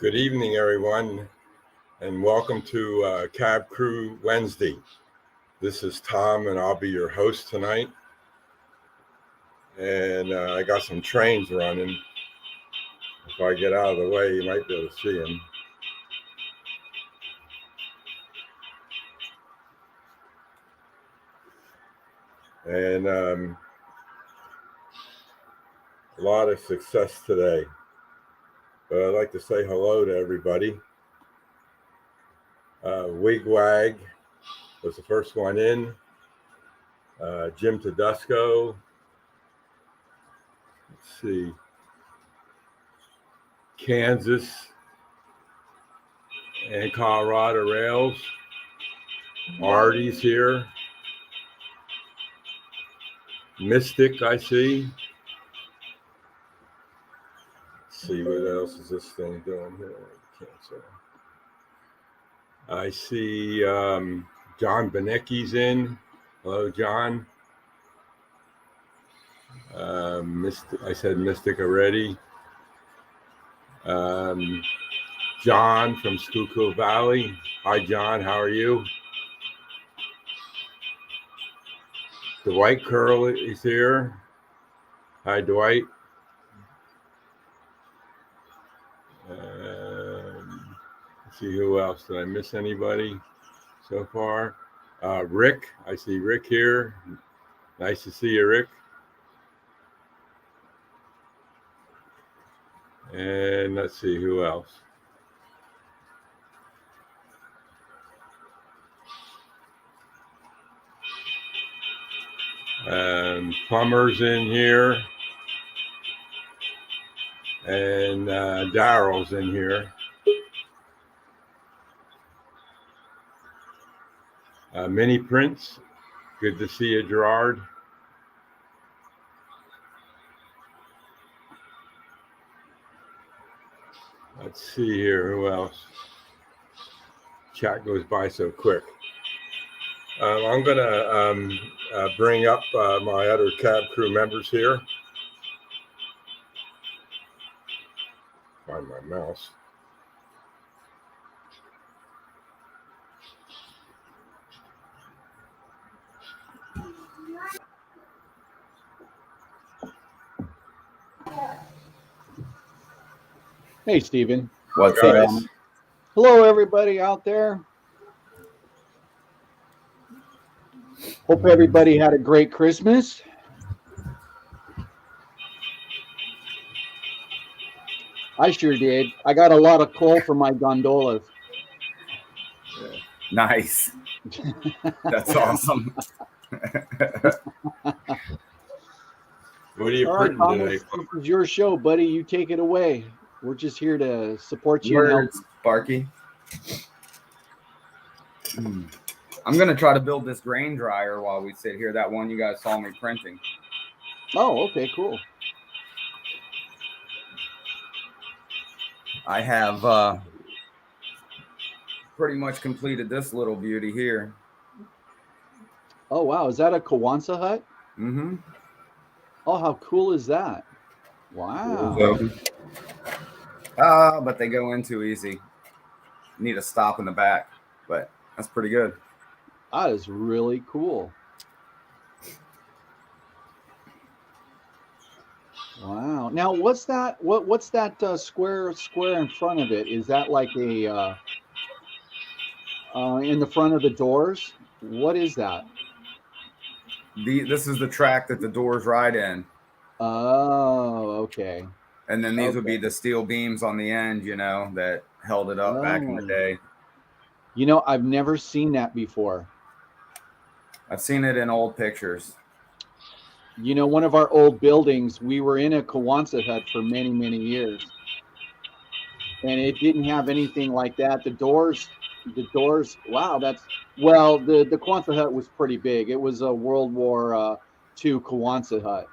Good evening, everyone, and welcome to Cab Crew Wednesday. This is Tom, and I'll be your host tonight. And I got some trains running. If I get out of the way, you might be able to see them. And a lot of success today. But I'd like to say hello to everybody. Wigwag was the first one in. Jim Tedesco. Let's see. Kansas and Colorado Rails. Artie's here. Mystic, I see. Let's see, what else is this thing doing here? Cancel. I see John Benecki's in. Hello, John. Mystic, I said Mystic already. John from Schuylkill Valley. Hi, John. How are you? Dwight Curl is here. Hi, Dwight. Let's see who else. Did I miss anybody so far? Rick. I see Rick here. Nice to see you, Rick. And let's see who else. Plumber's in here. And Daryl's in here. Mini Prince. Good to see you, Gerard. Let's see here, who else? Chat goes by so quick. I'm going to bring up my other Cab Crew members here. Find my mouse. Hey, Stephen. What's up? Hello, everybody out there. Hope everybody had a great Christmas. I sure did. I got a lot of coal for my gondolas. Nice. That's awesome. What are you All right, printing Thomas, today? this is your show, buddy. You take it away. We're just here to support you. Words, Sparky. I'm going to try to build this grain dryer while we sit here. That one you guys saw me printing. Oh, okay, cool. I have pretty much completed this little beauty here. Oh, wow. Is that a Kawansa hut? Mm-hmm. Oh, how cool is that? Wow. But they go in too easy. Need a stop in the back, but that's pretty good. That is really cool. Wow. Now, what's that? What's that square in front of it? Is that like a in the front of the doors? What is that? This is the track that the doors ride in. Oh, okay. And then these would be the steel beams on the end, that held it up back in the day. I've never seen that before. I've seen it in old pictures. One of our old buildings, we were in a Kawansa hut for many, many years. And it didn't have anything like that. The doors, wow, the Kawansa hut was pretty big. It was a World War II Kawansa hut.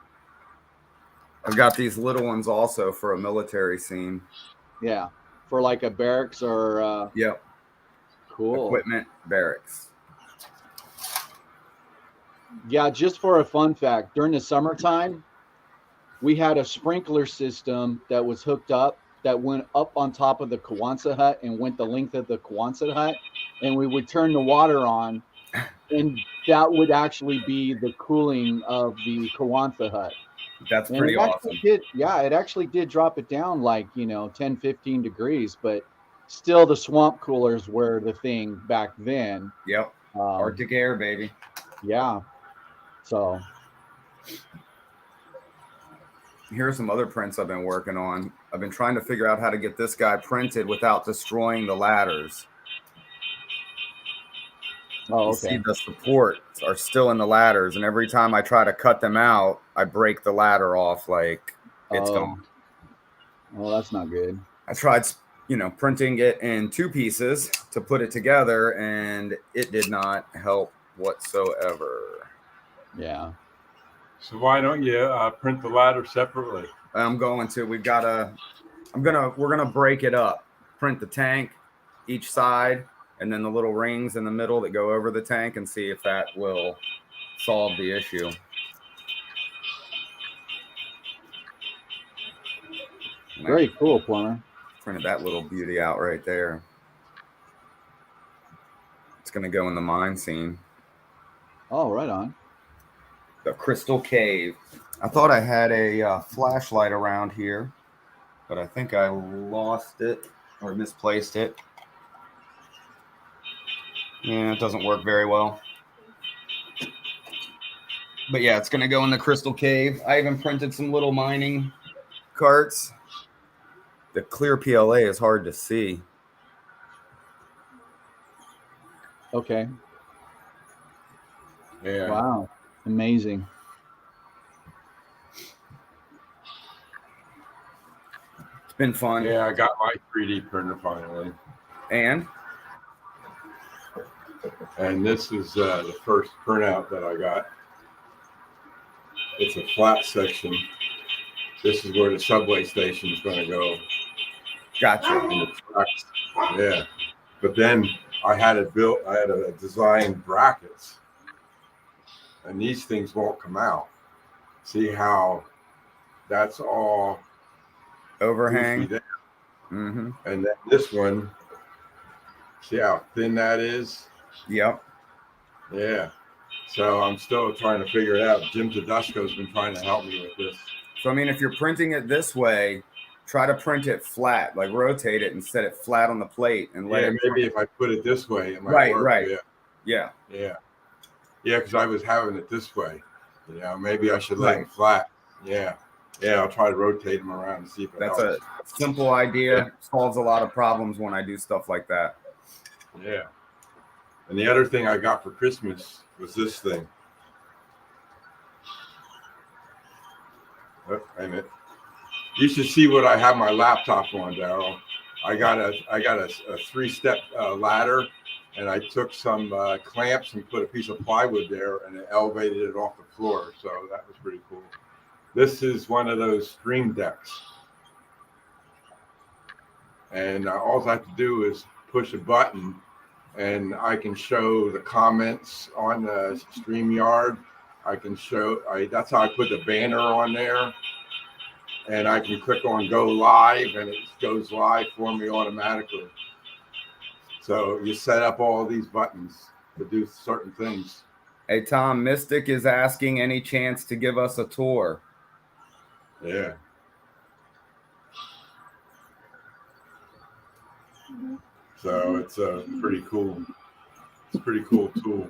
I've got these little ones also for a military scene. Yeah, for like a barracks or... Yep. Cool. Equipment barracks. Yeah, just for a fun fact, during the summertime, we had a sprinkler system that was hooked up that went up on top of the Quonset hut and went the length of the Quonset hut, and we would turn the water on, and that would actually be the cooling of the Quonset hut. That's And pretty it actually awesome. did, yeah, it actually did drop it down like, 10, 15 degrees, but still the swamp coolers were the thing back then. Yep. Arctic air, baby. Yeah. So Here's some other prints I've been working on. I've been trying to figure out how to get this guy printed without destroying the ladders. Oh, You see okay. the supports are still in the ladders, and every time I try to cut them out, I break the ladder off like it's gone. Well, that's not good. I tried, printing it in 2 pieces to put it together, and it did not help whatsoever. Yeah. So why don't you print the ladder separately? I'm going to. We're gonna break it up. Print the tank, each side, and then the little rings in the middle that go over the tank, and see if that will solve the issue. Very cool, Plumber. Printed that little beauty out right there. It's gonna go in the mine scene. Oh, right on. The Crystal Cave. I thought I had a flashlight around here, but I think I lost it or misplaced it. Yeah, it doesn't work very well. But yeah, it's going to go in the Crystal Cave. I even printed some little mining carts. The clear PLA is hard to see. Okay. Yeah. Wow. Amazing. It's been fun. Yeah, I got my 3D printer finally. And this is the first printout that I got. It's a flat section. This is where the subway station is going to go. gotcha. And the tracks. Yeah. But then I had it built, I had a designed brackets. And these things won't come out. See how that's all Overhang. there. Mm-hmm. And then this one, see how thin that is? Yep. Yeah. So I'm still trying to figure it out. Jim Tedesco's been trying to help me with this. So, I mean, if you're printing it this way, try to print it flat, like rotate it and set it flat on the plate and let it. Maybe if I put it this way, it might Right, work. right. Yeah. Yeah. Yeah, because I was having it this way. Maybe I should let it flat. Yeah. Yeah, I'll try to rotate them around and see if it That's helps. a simple idea. Solves a lot of problems when I do stuff like that. Yeah. And the other thing I got for Christmas was this thing. Oh, wait a minute. You should see what I have my laptop on, Daryl. I got a 3-step ladder, and I took some clamps and put a piece of plywood there, and it elevated it off the floor. So that was pretty cool. This is one of those stream decks, and all I have to do is push a button, and I can show the comments on the StreamYard. I can show. That's how I put the banner on there. And I can click on go live, and it goes live for me automatically. So you set up all these buttons to do certain things. Hey, Tom, Mystic is asking any chance to give us a tour. Yeah. So it's a pretty cool. It's a pretty cool tool.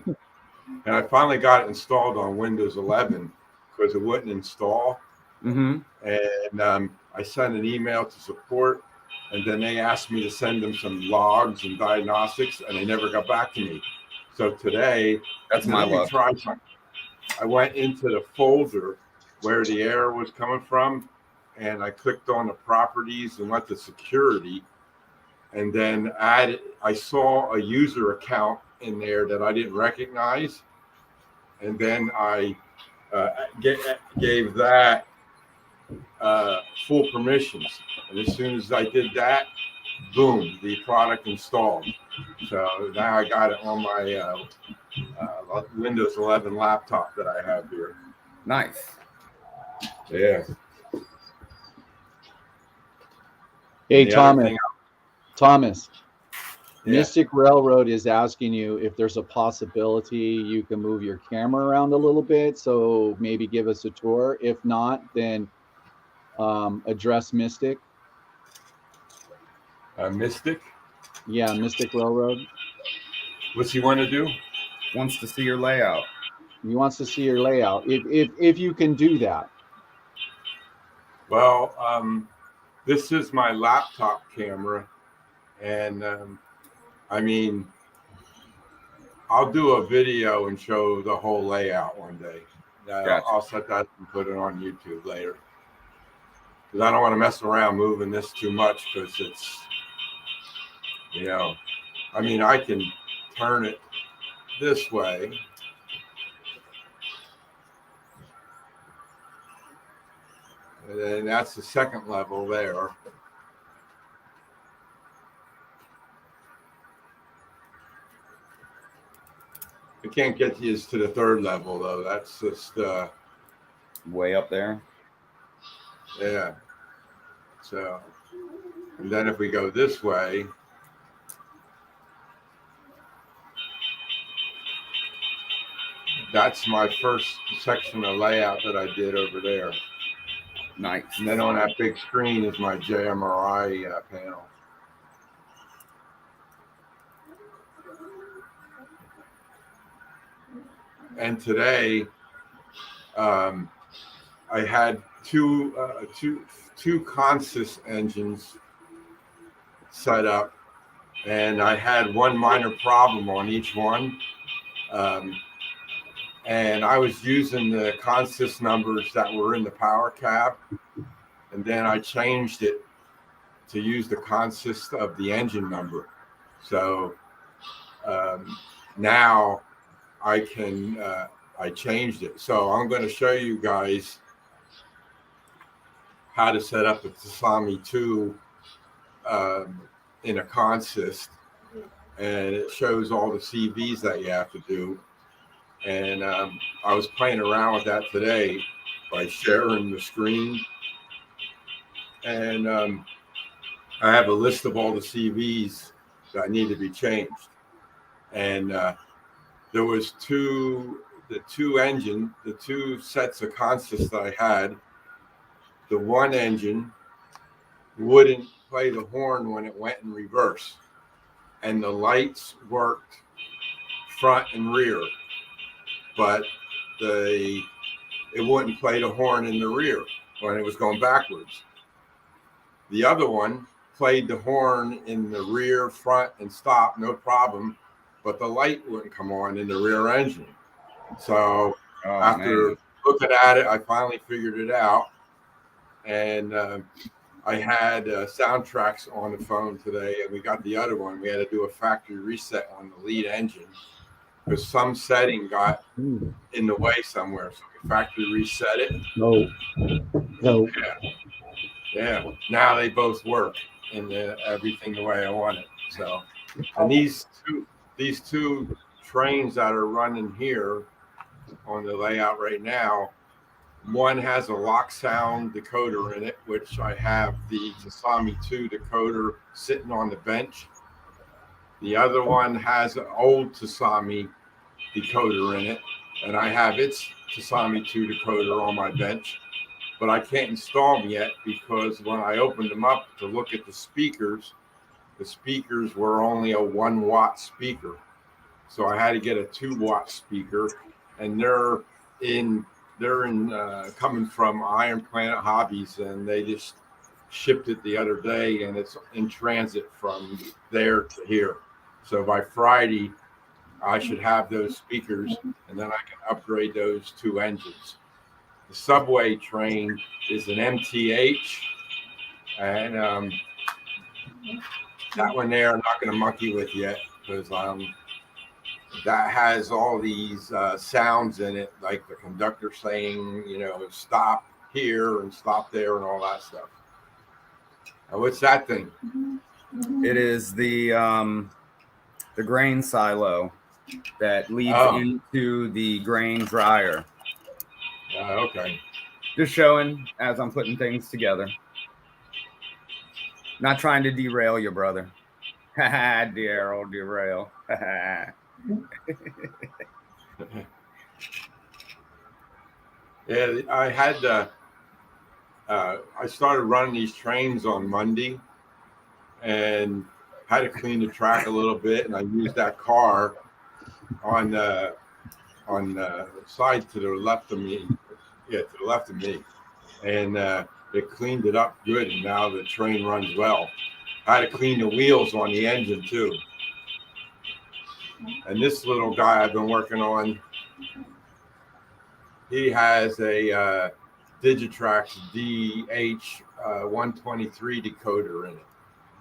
And I finally got it installed on Windows 11 because it wouldn't install. Mm-hmm. And I sent an email to support, and then they asked me to send them some logs and diagnostics, and they never got back to me. So today, That's my luck. I went into the folder where the error was coming from, and I clicked on the properties and went to security, and then I saw a user account in there that I didn't recognize, and then I gave that full permissions, and as soon as I did that, boom, the product installed. So now I got it on my Windows 11 laptop that I have here. Nice. Yeah. Hey, The other Thomas. thing- Thomas. Yeah. Mystic Railroad is asking you if there's a possibility you can move your camera around a little bit. So maybe give us a tour. If not, then address Mystic. Mystic, Yeah, Mystic Railroad. what's he want to do? Wants to see your layout. He wants to see your layout. If you can do that. Well, this is my laptop camera, and I mean, I'll do a video and show the whole layout one day. Gotcha. I'll set that and put it on YouTube later, because I don't want to mess around moving this too much, because it's, you know, I mean, I can turn it this way. And then that's the second level there. I can't get you to the third level though. That's just Way up there. yeah. So, and then if we go this way, that's my first section of layout that I did over there. Nice. And then on that big screen is my JMRI panel. And today, I had two Consys engines set up, and I had one minor problem on each one. And I was using the Consys numbers that were in the power cab, and then I changed it to use the Consys of the engine number. So now I can, I changed it. So I'm going to show you guys how to set up the Tasami 2 in a Consys, and it shows all the CVs that you have to do. And I was playing around with that today by sharing the screen, and I have a list of all the CVs that need to be changed. And there was the two sets of Consys that I had. The one engine wouldn't play the horn when it went in reverse, and the lights worked front and rear, but it wouldn't play the horn in the rear when it was going backwards. The other one played the horn in the rear, front, and stop, no problem, but the light wouldn't come on in the rear engine. So after looking at it, I finally figured it out. And I had soundtracks on the phone today, and we got the other one. We had to do a factory reset on the lead engine because some setting got in the way somewhere. So we factory reset it. No. Yeah. Now they both work and everything the way I want it. So, and these two trains that are running here on the layout right now, one has a lock sound decoder in it, which I have the Tasami 2 decoder sitting on the bench. The other one has an old Tasami decoder in it, and I have its Tasami 2 decoder on my bench, but I can't install them yet because when I opened them up to look at the speakers were only a 1 watt speaker. So I had to get a 2 watt speaker, and they're coming from Iron Planet Hobbies, and they just shipped it the other day, and it's in transit from there to here. So by Friday, I should have those speakers, and then I can upgrade those 2 engines. The subway train is an MTH, and that one there I'm not going to monkey with yet because that has all these sounds in it, like the conductor saying, stop here and stop there and all that stuff. What's that thing? It is the grain silo that leads into the grain dryer. Okay. Just showing as I'm putting things together. Not trying to derail you, brother. Derail. Yeah, I started running these trains on Monday, and had to clean the track a little bit, and I used that car on the side to the left of me. Yeah, to the left of me, and it cleaned it up good, and now the train runs well. I had to clean the wheels on the engine too. And this little guy I've been working on, he has a Digitrax DH123 decoder in it.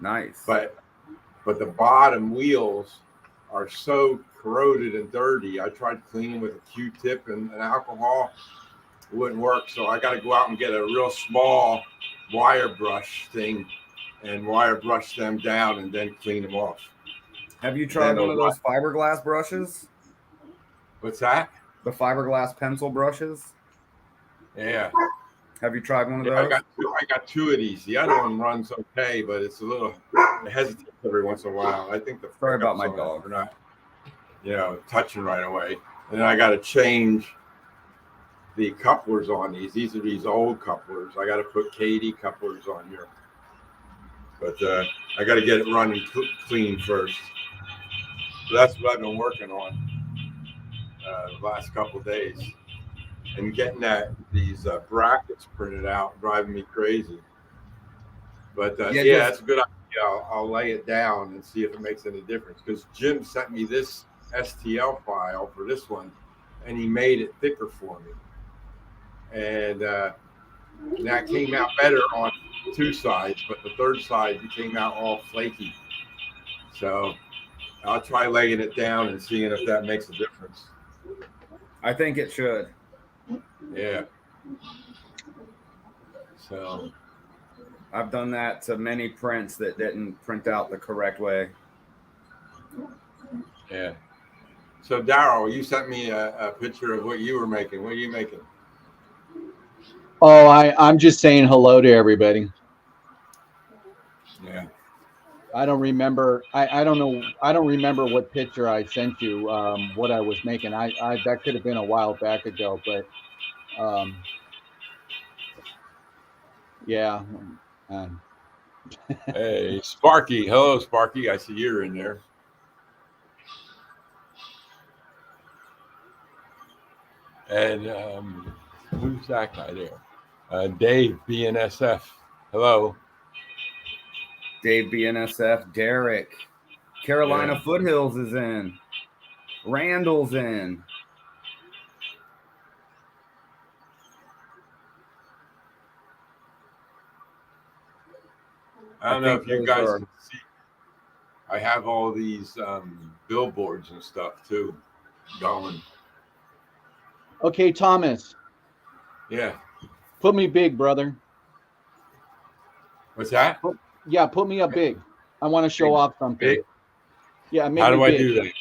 Nice. But the bottom wheels are so corroded and dirty. I tried cleaning with a Q-tip and alcohol. It wouldn't work. So I got to go out and get a real small wire brush thing and wire brush them down and then clean them off. Have you tried one of those fiberglass brushes? What's that? The fiberglass pencil brushes? Yeah. Have you tried one of those? I got two of these. The other one runs okay, but it's a little, it hesitates every once in a while. I think the Sorry about my dog. We're not, touching right away. And then I got to change the couplers on these. These are these old couplers. I got to put KD couplers on here. But I got to get it running clean first. So that's what I've been working on the last couple of days. And getting these brackets printed out, driving me crazy. But that's a good idea. I'll lay it down and see if it makes any difference. Because Jim sent me this STL file for this one, and he made it thicker for me. And that came out better on two sides, but the third side came out all flaky. So I'll try laying it down and seeing if that makes a difference. I think it should. Yeah. So I've done that to many prints that didn't print out the correct way. Yeah. So Daryl, you sent me a picture of what you were making. What are you making? Oh, I'm just saying hello to everybody. Yeah. I don't remember. I don't know. I don't remember what picture I sent you. What I was making. I that could have been a while back ago, but yeah. Hey, Sparky. Hello, Sparky. I see you're in there. And who's that guy there? Dave, BNSF. Hello. Dave, BNSF. Derek. Carolina Foothills is in. Randall's in. I don't know if you guys can see. I have all these billboards and stuff too going. Okay, Thomas. Yeah. Put me big, brother. What's that? Yeah, put me up big. I want to show off something. Big? Yeah, make How do I big. do that?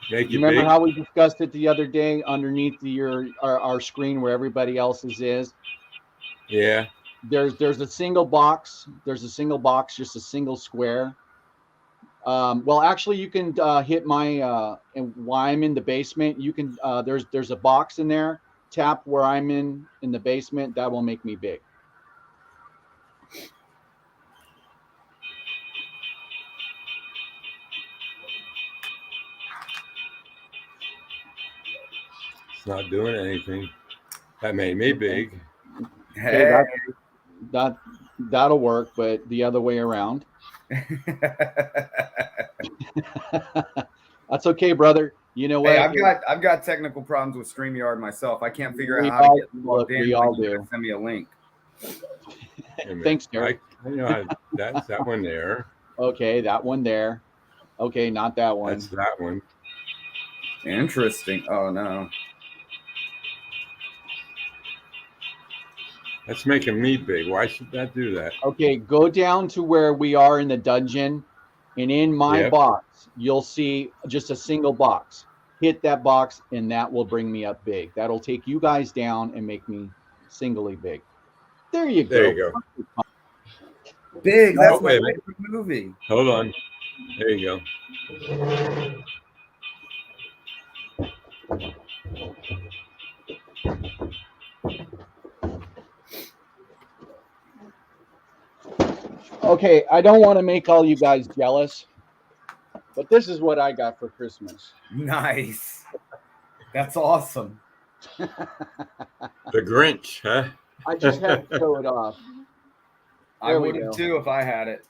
Make you Remember big? how we discussed it the other day underneath our screen where everybody else's is? Yeah. There's a single box. There's a single box, just a single square. Well, actually, you can hit my and while I'm in the basement. You can there's a box in there. Tap where I'm in the basement. That will make me big. It's not doing anything. That made me big. Hey. That'll work, but the other way around. That's okay, brother. You know what? Hey, I've got technical problems with StreamYard myself. I can't figure out how to get plugged in. We all do. Send me a link. Thanks, Derek. I know that's that one there. Okay, that one there. Okay, not that one. That's that one. Interesting. Oh no. That's making me big. Why should that do that? Okay, go down to where we are in the dungeon, and in my box, you'll see just a single box. Hit that box, and that will bring me up big. That'll take you guys down and make me singly big. There you go. There you go. Big. That's Oh, wait my a minute. favorite movie. Hold on. There you go. Okay, I don't want to make all you guys jealous, but this is what I got for Christmas. Nice. That's awesome. The Grinch, huh? I just had to show it off. I There we would have go. too if I had it.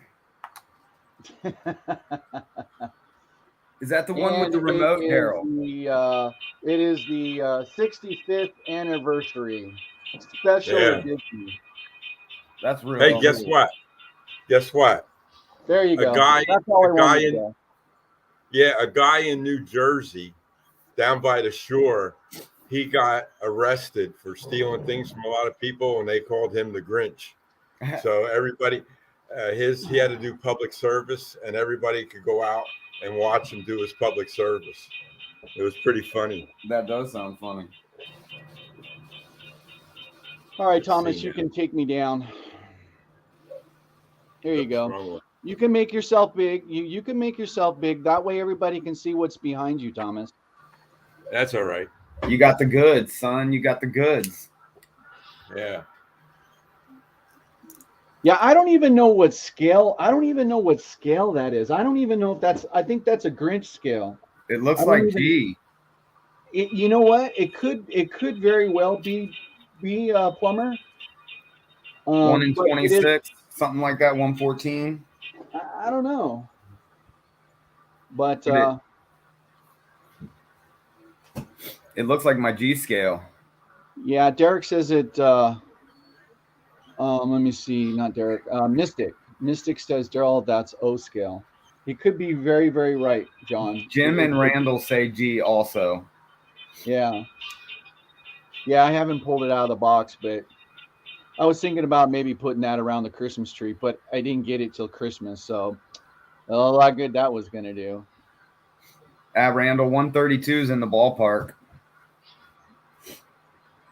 Is that the one with And the remote, it is Daryl? it is the 65th anniversary special Yeah. edition. That's real. Hey, cool. guess what? Guess what? There you A go. guy- That's all I a guy wanted to in- know. Yeah, a guy in New Jersey, down by the shore, he got arrested for stealing things from a lot of people, and they called him the Grinch. So everybody, he had to do public service, and everybody could go out and watch him do his public service. It was pretty funny. That does sound funny. All right, Let's Thomas, see you now. can take me down. There you Oops, go. wrong one. You can make yourself big. You can make yourself big. That way everybody can see what's behind you, Thomas. That's all right. You got the goods, son. You got the goods. Yeah. Yeah, I don't even know what scale. I don't even know what scale that is. I don't even know if that's. I think that's a Grinch scale. It looks I don't like even- G. You know what? It could very well be Plumber. 1 in but it is- 26, something like that. 114. I don't know. But It looks like my G scale. yeah, Derek says it. Let me see. Not Derek. Mystic. Mystic says Daryl, that's O scale. He could be very, very right, John. Jim and Randall say G also. Yeah. Yeah, I haven't pulled it out of the box, but I was thinking about maybe putting that around the Christmas tree, but I didn't get it till Christmas. So a lot good that was going to do. Randall, 132 is in the ballpark.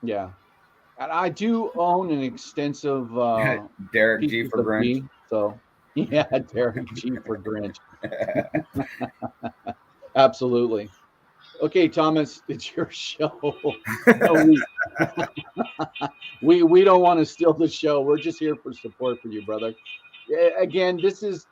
Yeah. And I do own an extensive Derek G pieces for of Grinch. G, so yeah, Derek G for Grinch. Absolutely. Okay, Thomas, it's your show. No, we don't want to steal the show. We're just here for support for you, brother. Again, this is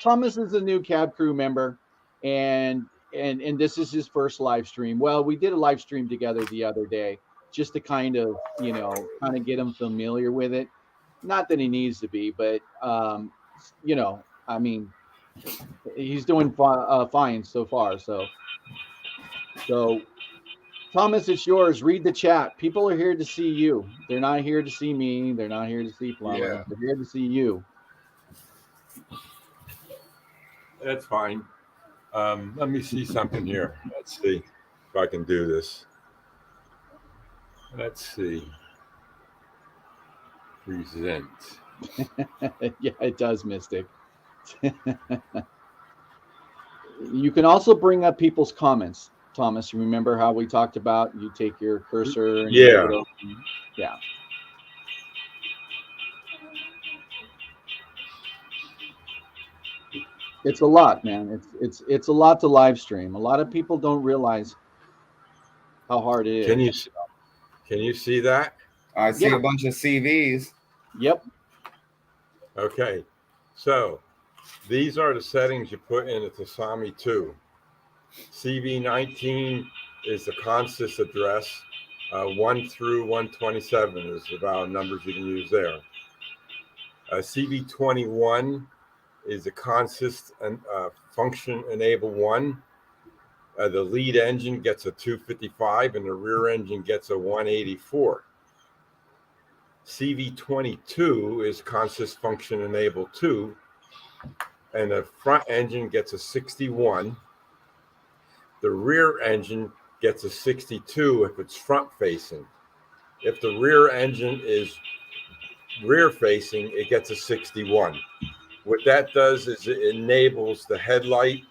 Thomas is a new cab crew member, and this is his first live stream. Well, we did a live stream together the other day just to kind of get him familiar with it. Not that he needs to be, but I mean, he's doing fine so far. So, Thomas, it's yours. Read the chat. People are here to see you. They're not here to see me. They're not here to see Plumber. Yeah. They're here to see you. That's fine. Let me see something here. Let's see if I can do this. Let's see. Present. Yeah, it does, Mystic. You can also bring up people's comments, Thomas. You remember how we talked about you take your cursor and you Yeah. put it over- yeah. It's a lot, man. It's a lot to live stream. A lot of people don't realize how hard it is. Can you see that? I see Yeah. a bunch of CVs. Yep. Okay. So these are the settings you put in the Tasami 2. CV19 is the consist address. 1 through 127 is the valid numbers you can use there. CV21 is the consist and function enable 1. The lead engine gets a 255 and the rear engine gets a 184. CV22 is consist function enable 2, and the front engine gets a 61. The rear engine gets a 62 if it's front facing. If the rear engine is rear facing, it gets a 61. What that does is it enables the headlight,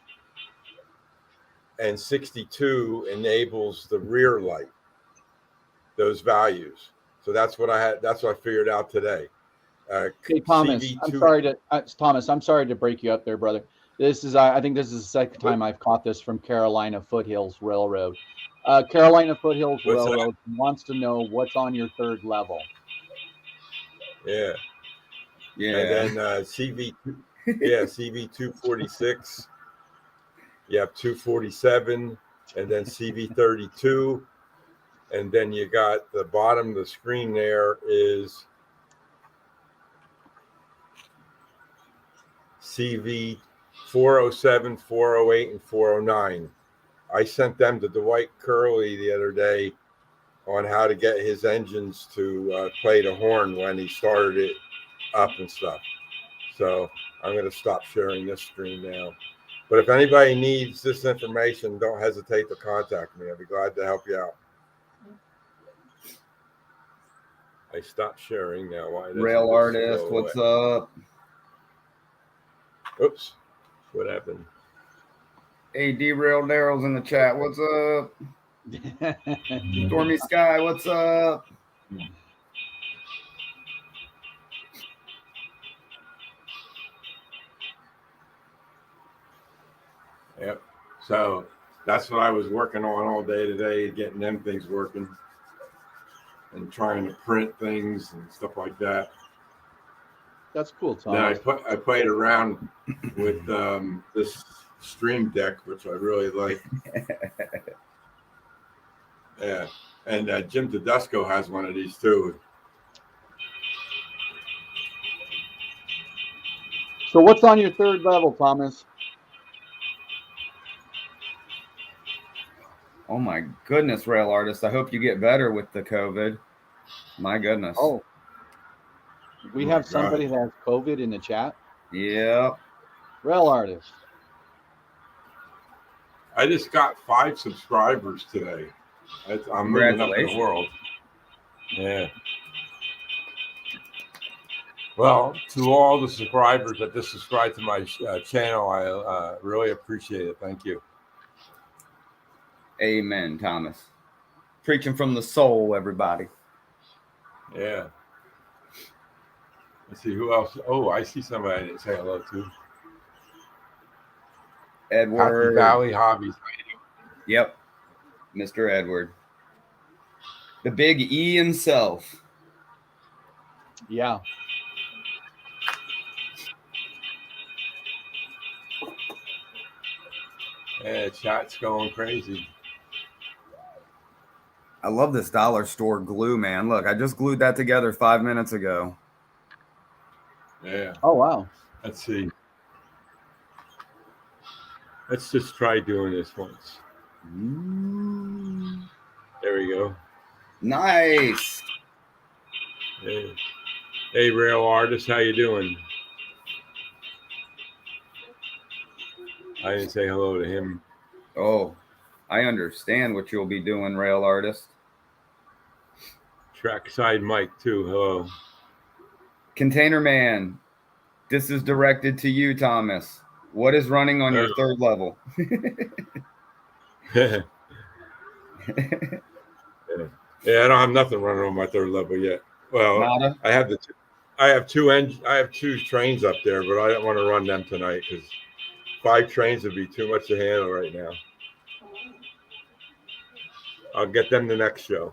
and 62 enables the rear light, those values. So that's what I had. That's what I figured out today. Hey, Thomas, CV2. Thomas, I'm sorry to break you up there, brother. This is, I think this is the second time I've caught this from Carolina Foothills Railroad. Carolina Foothills What's that? Railroad wants to know what's on your third level. Yeah. Yeah. And then CV246. You have 247, and then CV32, and then you got the bottom of the screen there is CV 407, 408, and 409. I sent them to Dwight Curley the other day on how to get his engines to play the horn when he started it up and stuff. So I'm going to stop sharing this screen now. But if anybody needs this information, don't hesitate to contact me. I'll be glad to help you out. I stopped sharing now. Why doesn't Rail this Artist, go what's away? up? Oops. What happened? Hey, Derail Daryl's in the chat. What's up? Stormy Sky, what's up? Yep. So that's what I was working on all day today, getting them things working and trying to print things and stuff like that. That's cool, Then Thomas. I played around with this Stream Deck, which I really like. Yeah. And Jim Tedesco has one of these too. So what's on your third level, Thomas? Oh my goodness, Rail Artist. I hope you get better with the COVID. My goodness. Oh, we Oh have my somebody God. that has COVID in the chat. Yep. Rail Artist. I just got 5 subscribers today. I'm moving up in the Congratulations. world. Yeah. Well, to all the subscribers that just subscribe to my channel, I really appreciate it. Thank you. Amen, Thomas. Preaching from the soul, everybody. Yeah. Let's see who else. Oh, I see somebody I didn't say hello to. Edward. Happy Valley Hobbies. Yep. Mr. Edward. The big E himself. Yeah. Yeah, chat's going crazy. I love this dollar store glue, man. Look, I just glued that together 5 minutes ago. Yeah. Oh, wow. Let's see. Let's just try doing this once. There we go. Nice. Hey, Rail Artist, how you doing? I didn't say hello to him. Oh, I understand what you'll be doing, Rail Artist. Trackside Mike, too. Hello. Container Man, this is directed to you, Thomas. What is running on your third level? Yeah, I don't have nothing running on my third level yet. Well, Nada? I have two trains up there, but I don't want to run them tonight because 5 trains would be too much to handle right now. I'll get them the next show,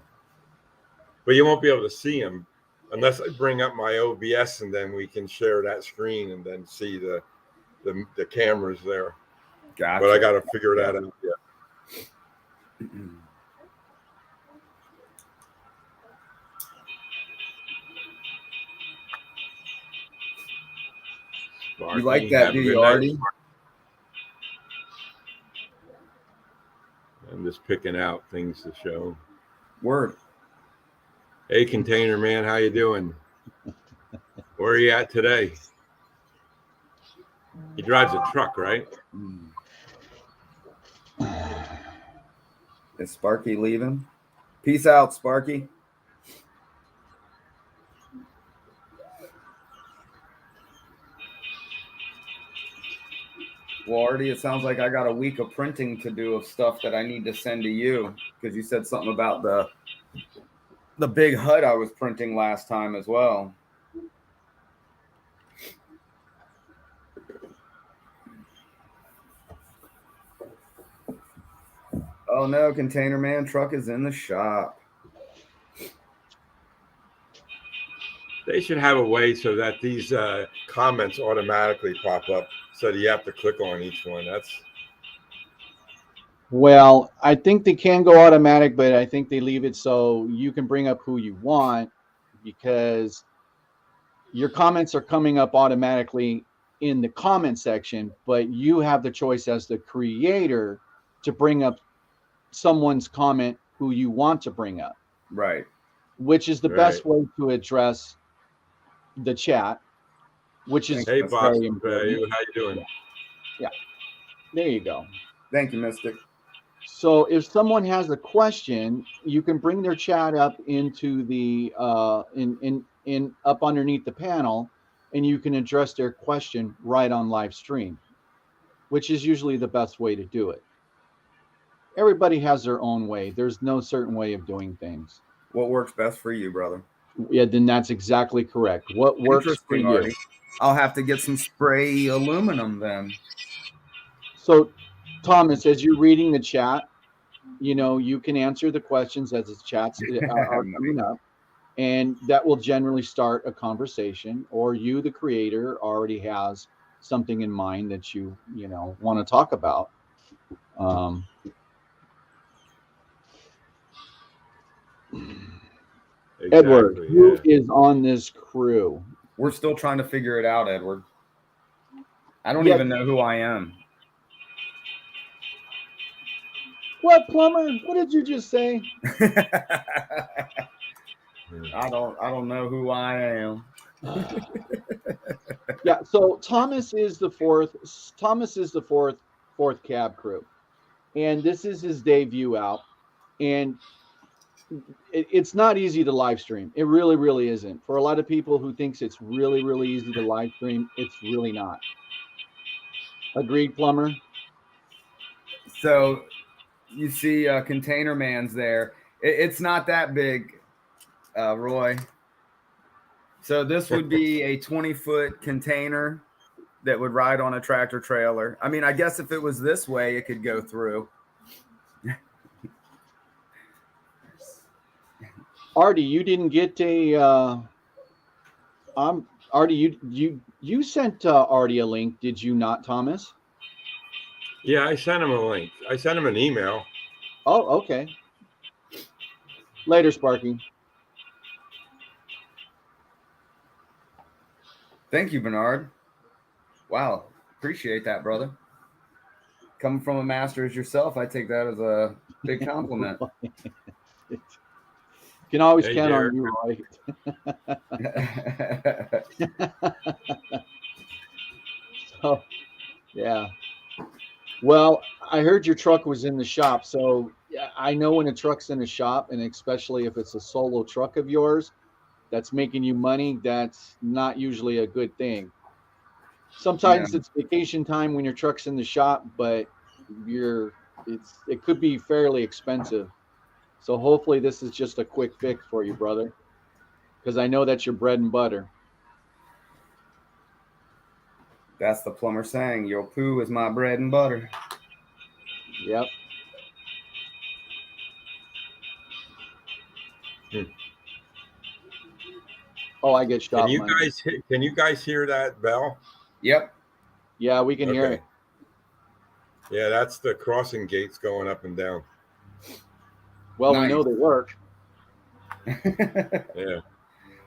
but you won't be able to see them unless I bring up my OBS and then we can share that screen and then see the cameras there. Gotcha. But I got to figure that out yet. You like that, do you, Artie? I'm just picking out things to show. Word. Hey, Container Man, how you doing? Where are you at today? He drives a truck, right? Is Sparky leaving? Peace out, Sparky. Well, Artie, it sounds like I got a week of printing to do of stuff that I need to send to you because you said something about the big HUD I was printing last time as well. Oh no, Container Man truck is in the shop. They should have a way so that these comments automatically pop up, so that you have to click on each one. Well, I think they can go automatic, but I think they leave it so you can bring up who you want, because your comments are coming up automatically in the comment section, but you have the choice as the creator to bring up someone's comment who you want to bring up, Right. which is the Right. best way to address the chat, which is Hey, That's boss, very important. how you doing? There you go. Thank you, Mystic. So if someone has a question, you can bring their chat up into the in up underneath the panel, and you can address their question right on live stream, which is usually the best way to do it. Everybody has their own way. There's no certain way of doing things. What works best for you, brother? Yeah, then that's exactly correct. What works for Interesting, you? Artie. I'll have to get some spray aluminum then. So, Thomas, as you're reading the chat, you can answer the questions as the chats are coming up, and that will generally start a conversation. Or you, the creator, already has something in mind that you want to talk about. Edward, Exactly, who yeah. is on this crew? We're still trying to figure it out, Edward. I don't Yeah. even know who I am. What, Plumber? What did you just say? I don't know who I am. Yeah, so Thomas is the fourth cab crew, and this is his debut out, and it's not easy to live stream. It really, really isn't. For a lot of people who thinks it's really, really easy to live stream, it's really not. Agreed, Plumber? So you see Container Man's there. It's not that big, Roy. So this would be a 20-foot container that would ride on a tractor trailer. I mean, I guess if it was this way, it could go through. Artie, you didn't get a Artie, you sent Artie a link, did you not, Thomas? Yeah, I sent him a link. I sent him an email. Oh, okay. Later, Sparky. Thank you, Bernard. Wow. Appreciate that, brother. Coming from a master as yourself, I take that as a big compliment. You can always Hey, count Derek. on you, right? So, yeah. Well, I heard your truck was in the shop, so yeah, I know when a truck's in the shop, and especially if it's a solo truck of yours that's making you money, that's not usually a good thing. Sometimes it's vacation time when your truck's in the shop, but it could be fairly expensive. So hopefully this is just a quick fix for you, brother, because I know that's your bread and butter. That's the plumber saying, your poo is my bread and butter. Yep. Oh, I get shot. Can you guys hear that bell? Yep. Yeah, we can hear it. Yeah, that's the crossing gates going up and down. Well, Nice. we know they work. Yeah.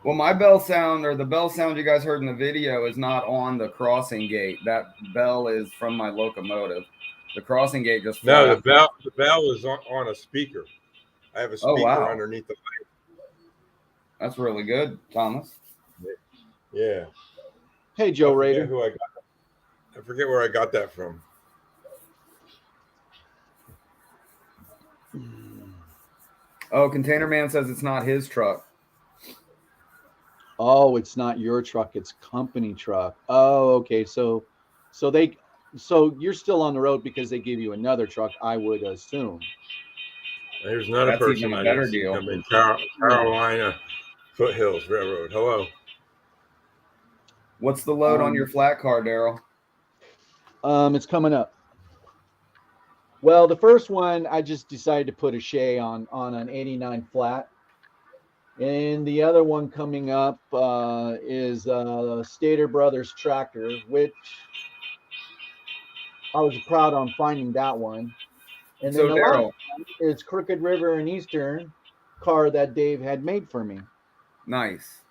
Well, my bell sound, or the bell sound you guys heard in the video, is not on the crossing gate. That bell is from my locomotive. The crossing gate just No, flies. the bell is on a speaker. I have a speaker wow. underneath the light. That's really good, Thomas. Yeah. Hey, Joe Raider. I forget where I got that from. Oh, Container Man says it's not his truck. Oh, it's not your truck, it's company truck. Oh, okay. So you're still on the road because they gave you another truck, I would assume. There's another That's person even a I better didn't see deal. coming. Carolina Foothills Railroad. Hello. What's the load on your flat car, Daryl? It's coming up. Well, the first one I just decided to put a Shea on an 89 flat, and the other one coming up is Stater Brothers tractor, which I was proud on finding that one. And then So the last Daryl, one is Crooked River and Eastern car that Dave had made for me. nice.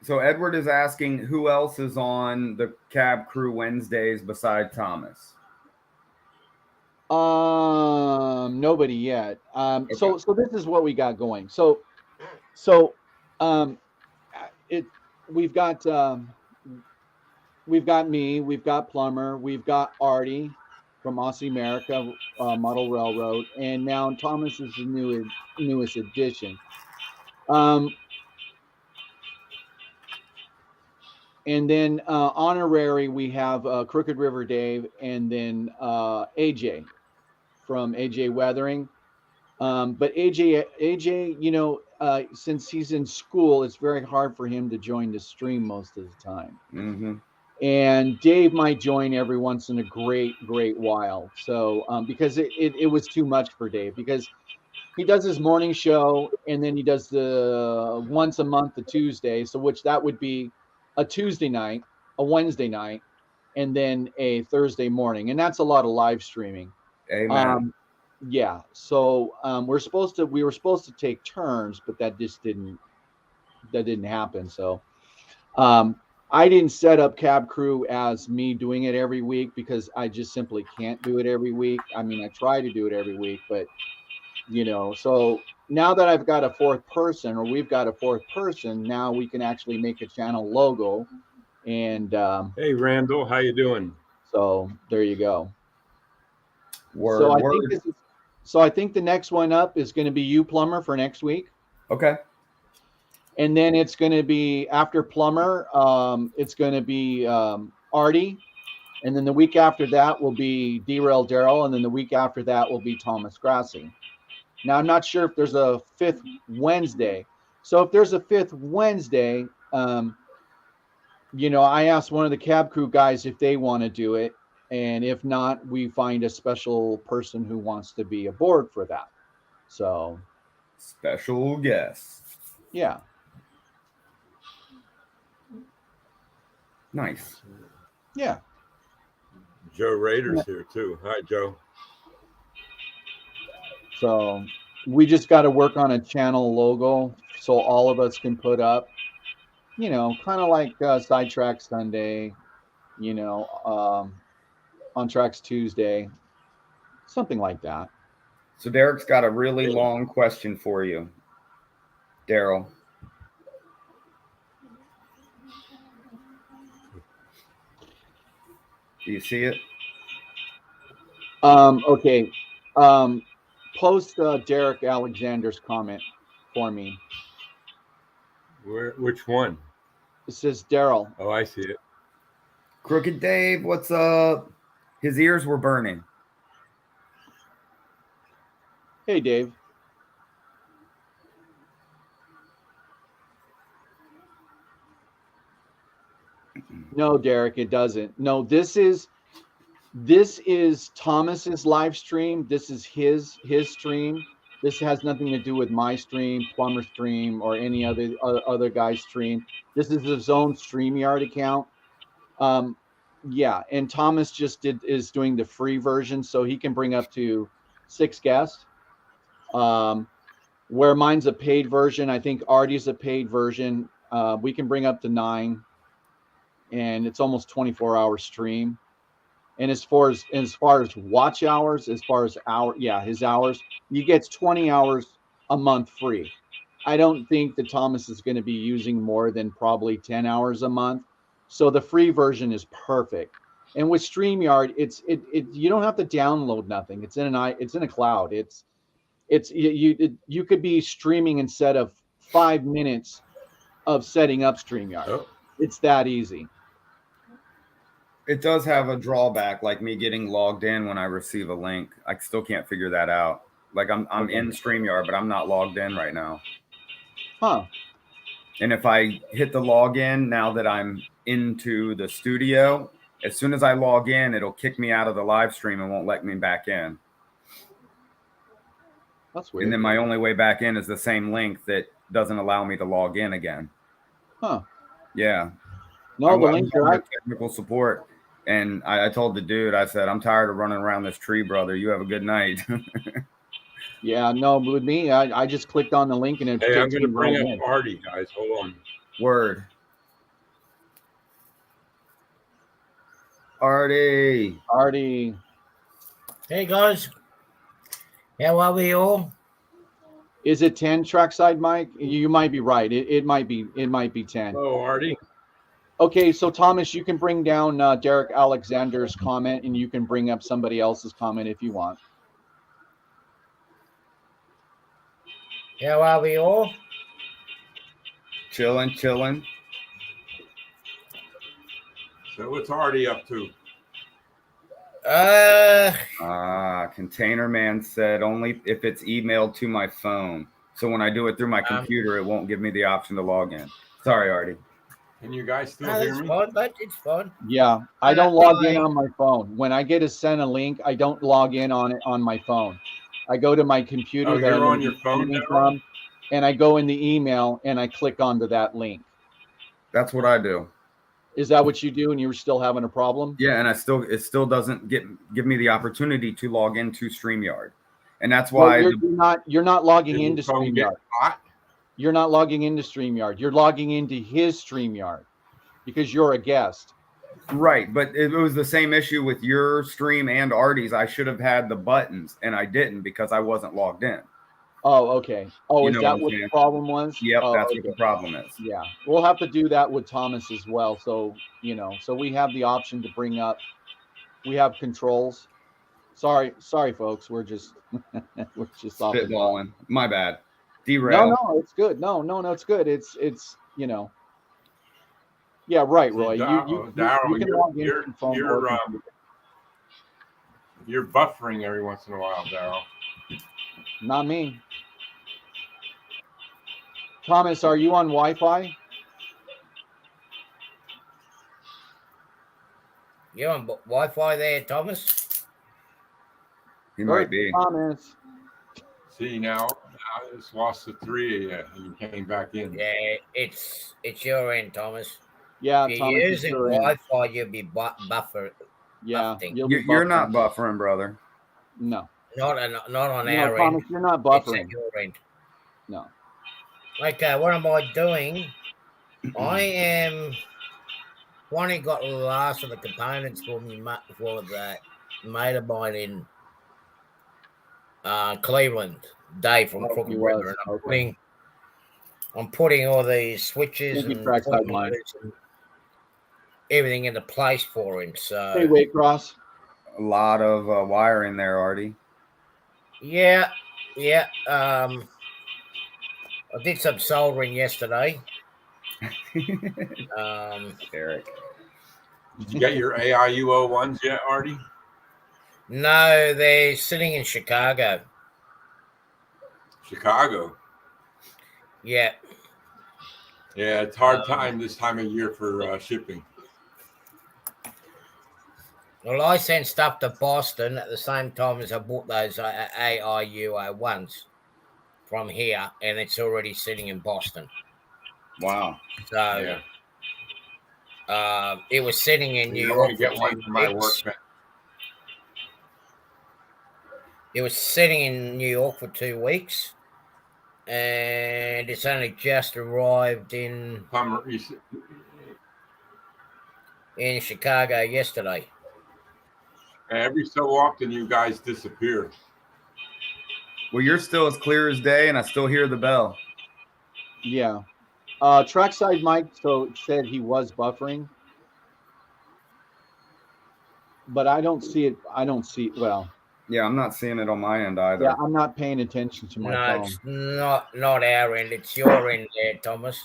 So Edward is asking who else is on the Cab Crew Wednesdays beside Thomas. Nobody yet. Okay. So this is what we got going. So it we've got me, we've got Plumber, we've got Artie from Aussie America Model Railroad, and now Thomas is the newest addition. And then honorary, we have Crooked River Dave, and then AJ from AJ Weathering. But AJ, since he's in school, it's very hard for him to join the stream most of the time. Mm-hmm. And Dave might join every once in a great while. So because it was too much for Dave, because he does his morning show and then he does the once a month, the Tuesday. So which that would be a Tuesday night, a Wednesday night, and then a Thursday morning. And that's a lot of live streaming. Amen. Yeah. So we were supposed to take turns, but that didn't happen. So I didn't set up Cab Crew as me doing it every week because I just simply can't do it every week. I mean, I try to do it every week, but so now that I've got a fourth person, or we've got a fourth person, now we can actually make a channel logo. And Hey, Randall, how you doing? so there you go. Word. I think the next one up is going to be you, Plumber, for next week. Okay. And then it's going to be after Plumber, it's going to be Artie. And then the week after that will be Derail Daryl. And then the week after that will be Thomas Grassi. Now, I'm not sure if there's a fifth Wednesday. So if there's a fifth Wednesday, I asked one of the Cab Crew guys if they want to do it. And if not, we find a special person who wants to be aboard for that. So special guest. Yeah. Nice. Yeah. Joe Rader's here too. Hi, Joe. So we just got to work on a channel logo so all of us can put up, kind of like Sidetrack Sunday, On Tracks Tuesday, something like that. So Derek's got a really long question for you, Daryl. Do you see it? Okay. Post Derek Alexander's comment for me. Which one? It says Daryl. Oh, I see it. Crooked Dave, what's up? His ears were burning. Hey, Dave. No, Derek, it doesn't. No, this is Thomas's live stream. This is his stream. This has nothing to do with my stream, Plumber stream, or any other guy's stream. This is his own StreamYard account. Yeah, and Thomas is doing the free version, so he can bring up to 6 guests. Where mine's a paid version, I think Artie's a paid version. We can bring up to 9, and it's almost 24-hour stream. And as far as watch hours, his hours, he gets 20 hours a month free. I don't think that Thomas is going to be using more than probably 10 hours a month. So the free version is perfect. And with StreamYard, you don't have to download nothing. It's in a cloud. You could be streaming instead of 5 minutes of setting up StreamYard. Oh. It's that easy. It does have a drawback, like me getting logged in when I receive a link. I still can't figure that out. Like I'm in StreamYard, but I'm not logged in right now. Huh. And if I hit the login now that I'm into the studio, as soon as I log in, it'll kick me out of the live stream and won't let me back in. That's weird. And then my only way back in is the same link that doesn't allow me to log in again. Huh. Yeah. No, the link for that technical support. And I told the dude, I said, I'm tired of running around this tree, brother. You have a good night. yeah, no, but with me, I just clicked on the link and it Hey, I'm takes going to me bring right up in. Artie, guys. Hold on. Word. Artie. Artie. Hey guys, how are we all? Is it 10 trackside, Mike? You might be right. It might be 10. Oh, Artie. Okay, so Thomas, you can bring down Derek Alexander's comment and you can bring up somebody else's comment if you want. How are we all? Chilling. So what's Artie up to? Container Man said only if it's emailed to my phone. So when I do it through my computer, it won't give me the option to log in. Sorry, Artie. Can you guys still no, hear it's me? fine, but it's fine. Yeah, I don't log in on my phone. When I get to send a link, I don't log in on it on my phone. I go to my computer. Oh, that you're I'm on your phone sending now? from, and I go in the email and I click onto that link. That's what I do. Is that what you do? And you're still having a problem? Yeah, and it still doesn't give me the opportunity to log into StreamYard. And that's why You're not logging Did your into phone get StreamYard. hot? You're not logging into StreamYard. You're logging into his StreamYard because you're a guest. right, but it was the same issue with your stream and Artie's. I should have had the buttons and I didn't because I wasn't logged in. Oh, okay. Oh, You is know that what I'm what saying? the problem was? Yep, Oh, that's okay. what the problem is. Yeah, we'll have to do that with Thomas as well. So, so we have the option to bring up, we have controls. Sorry, folks. We're just, we're just off the cuff. Spitballing. My bad. Derail. No, it's good. No, it's good. It's, yeah, right, Roy. You Daryl, can log in from phone or computer. you're buffering every once in a while, Daryl. Not me. Thomas, are you on Wi-Fi? You on Wi-Fi there, Thomas? He might be. Thomas. See now it's lost the three of you and you came back in. Yeah, it's your end, Thomas. Yeah, If Thomas. you're using Wi-Fi, you'll be buffer. Yeah, buffering. You're not buffering, brother. No. Not on No, our Thomas, end. you're not It's buffering. at your end. No. Okay, what am I doing? I am. Ronnie got the last of the components for me for the mate of mine in Cleveland, Dave from Oh, Crooked he River, was. and Okay. I'm putting all these switches Thank you, and Trackside Mike. everything into place for him. So Hey, Waycross. A lot of wiring there, Artie. yeah. I did some soldering yesterday. Eric. Did you get your AIUO ones yet, Artie? No, they're sitting in Chicago. Chicago. Yeah. Yeah, it's hard time this time of year for shipping. Well, I sent stuff to Boston at the same time as I bought those AIUO ones from here, and it's already sitting in Boston. Wow. So it was sitting in New I York. want to get one for my workbench. It was sitting in New York for 2 weeks, and it's only just arrived in Chicago yesterday. Every so often, you guys disappear. Well, you're still as clear as day, and I still hear the bell. Yeah. Trackside Mike said he was buffering, but I don't see it. Well, yeah, I'm not seeing it on my end either. Yeah, I'm not paying attention to my phone. No, it's not our end. It's your end there, Thomas.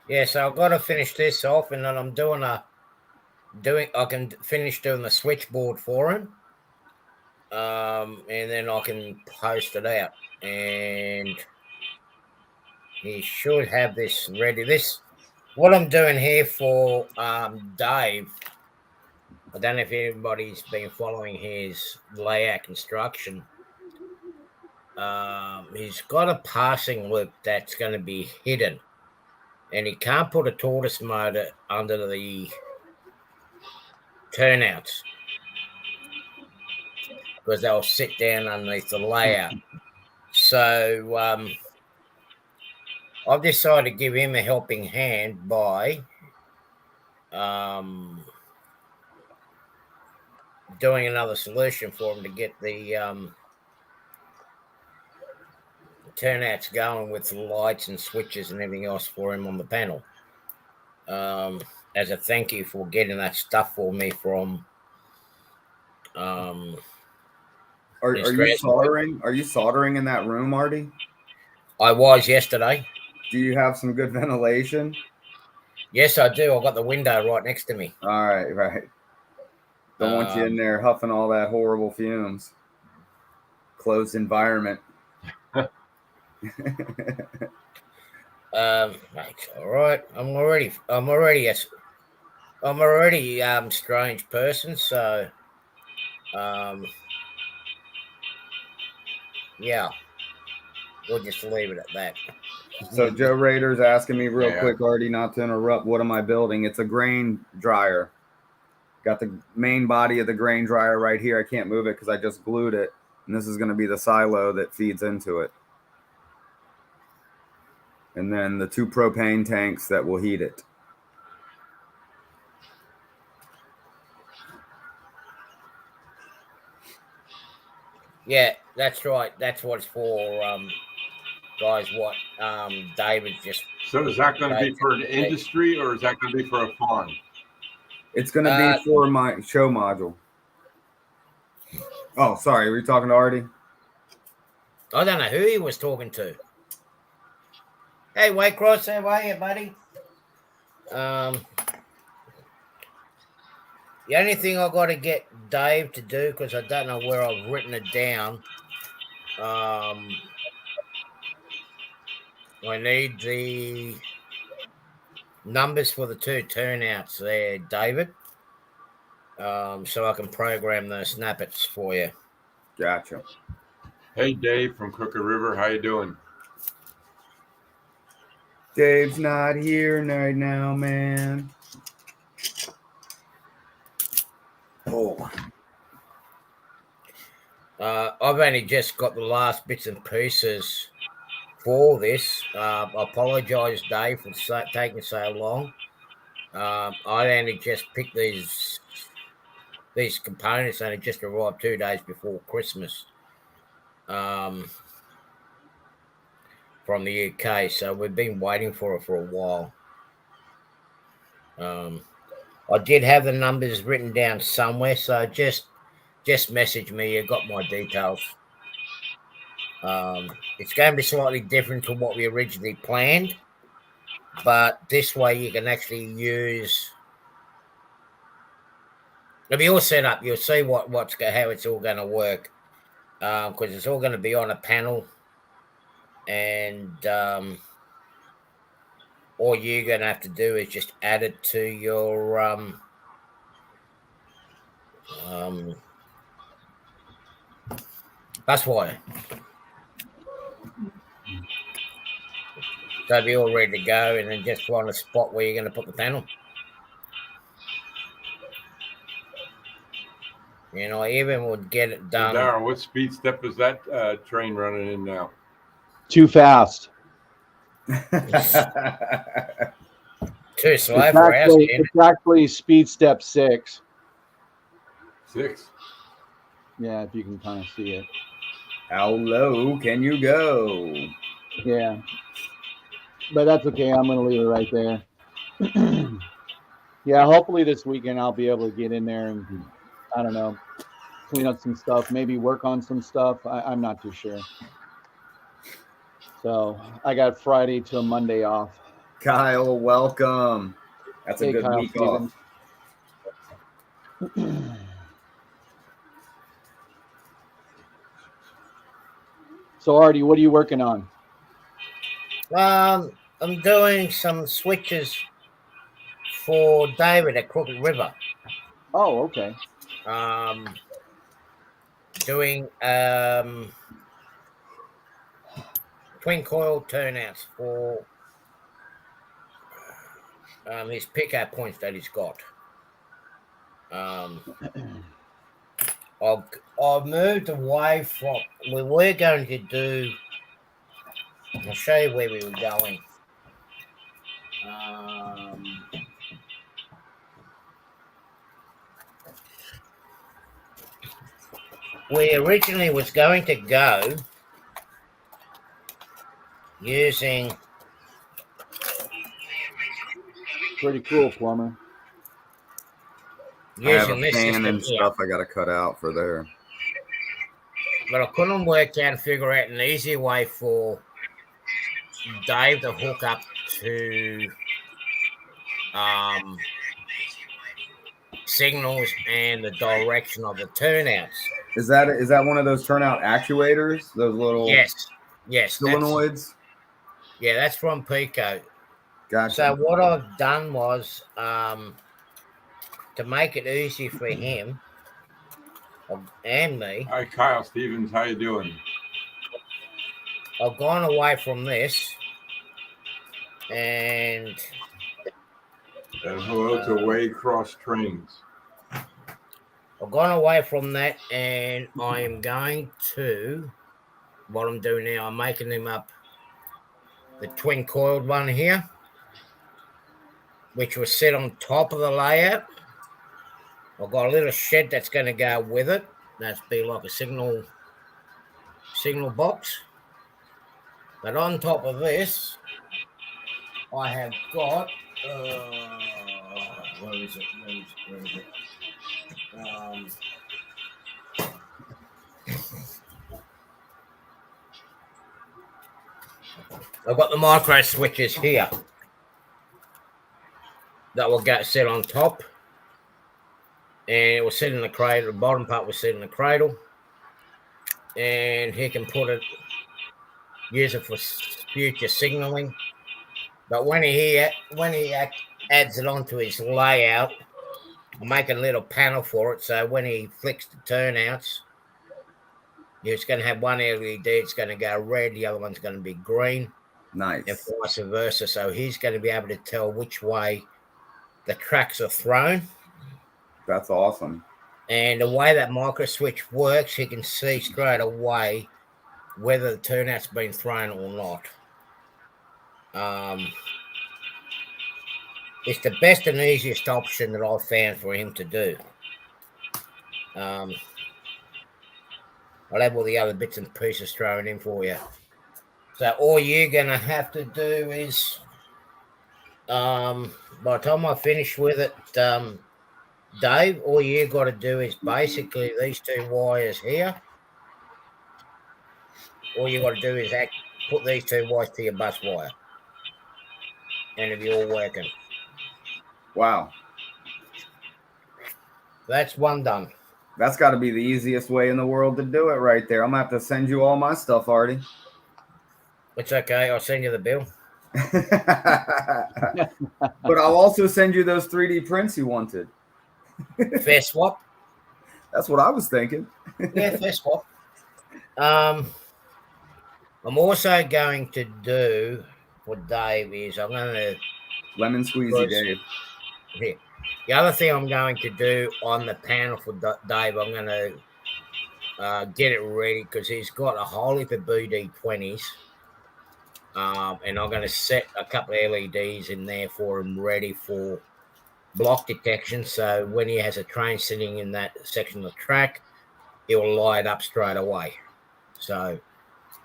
Yeah, so I've got to finish this off, and then I'm I can finish doing the switchboard for him. And then I can post it out, and he should have this ready. What I'm doing here for Dave I don't know if anybody's been following his layout construction. He's got a passing loop that's going to be hidden, and he can't put a tortoise motor under the turnouts because they'll sit down underneath the layout. So I've decided to give him a helping hand by doing another solution for him to get the turnouts going with the lights and switches and everything else for him on the panel. As a thank you for getting that stuff for me from. Are you soldering? Are you soldering in that room, Artie? I was yesterday. Do you have some good ventilation? Yes, I do. I've got the window right next to me. All right, right. Don't want you in there huffing all that horrible fumes. Closed environment. All right. I'm already a strange person, so yeah, we'll just leave it at that. So Joe Rader's asking me real Yeah. quick, Artie, not to interrupt. What am I building? It's a grain dryer. Got the main body of the grain dryer right here. I can't move it because I just glued it. And this is going to be the silo that feeds into it. And then the 2 propane tanks that will heat it. Yeah, that's right. That's what it's for, guys. What David just. So is that going to be for an industry or is that going to be for a farm? It's going to be for my show module. Oh, sorry. Were you talking to Artie? I don't know who he was talking to. Hey, Waycross, how are you, buddy? The only thing I've got to get Dave to do, because I don't know where I've written it down, I need the numbers for the 2 turnouts there, David, so I can program those snippets for you. Gotcha. Hey, Dave from Crooked River. How you doing? Dave's not here right now, man. Oh. I've only just got the last bits and pieces for this. I apologise, Dave, for taking so long. I only just picked these components, and it just arrived 2 days before Christmas from the UK. So we've been waiting for it for a while. I did have the numbers written down somewhere, so just message me. You got my details. It's going to be slightly different to what we originally planned, but this way you can actually use. It'll be all set up. You'll see how it's all going to work, because it's all going to be on a panel, and all you're going to have to do is just add it to your bus wire. So be all ready to go, and then just find a spot where you're going to put the panel. You know, I even would get it done. Darren, what speed step is that train running in now? Too fast. Too slow for us. It's actually speed step 6. 6. Yeah, if you can kind of see it. How low can you go? Yeah. But that's okay. I'm going to leave it right there. Yeah, hopefully this weekend I'll be able to get in there and, I don't know, clean up some stuff, maybe work on some stuff. I'm not too sure. So I got Friday till Monday off. Kyle, welcome. That's a good Kyle, week off. So Artie, what are you working on? I'm doing some switches for David at Crooked River. Oh, okay. Doing twin coil turnouts for his pickup points that he's got. I've moved away from. We were going to do. I'll show you where we were going. We originally was going to go using. Pretty cool, plumber. I have a Using this pan system and here. stuff I got to cut out for there. But I couldn't work out and figure out an easy way for Dave to hook up to signals and the direction of the turnouts. Is that one of those turnout actuators? Those little Yes, that's, solenoids? yeah, that's from Pico. Gotcha. So what I've done was to make it easy for him and me, Hi, Kyle Stevens. How you doing? I've gone away from this and And hello to Waycross Trains. I've gone away from that, and I am going to. What I'm doing now, I'm making them up. The twin coiled one here, which was set on top of the layout. I've got a little shed that's going to go with it. That's be like a signal box. But on top of this, I have got. Where is it? I've got the micro switches here that will get set on top, and it will sit in the cradle. The bottom part will sit in the cradle, and he can use it for future signaling. But when he adds it onto his layout, I'm making a little panel for it, so when he flicks the turnouts, it's going to have one LED. It's going to go red. The other one's going to be green. Nice. And vice versa. So he's going to be able to tell which way the tracks are thrown. That's awesome. And the way that micro switch works, he can see straight away whether the turnout's been thrown or not. It's the best and easiest option that I've found for him to do. I'll have all the other bits and pieces thrown in for you. So all you're going to have to do is, by the time I finish with it, Dave, all you got to do is basically these two wires here. All you got to do is put these two wires to your bus wire. And it'll be all working. Wow. That's one done. That's got to be the easiest way in the world to do it right there. I'm going to have to send you all my stuff, Artie. It's okay. I'll send you the bill. But I'll also send you those 3D prints you wanted. Fair swap. That's what I was thinking. Yeah, fair swap. I'm also going to do for Dave is I'm going to Lemon squeezy, Dave. Here. The other thing I'm going to do on the panel for Dave, I'm going to get it ready because he's got a whole heap of BD20s. And I'm going to set a couple of LEDs in there for him ready for block detection. So when he has a train sitting in that section of the track, it will light up straight away. So,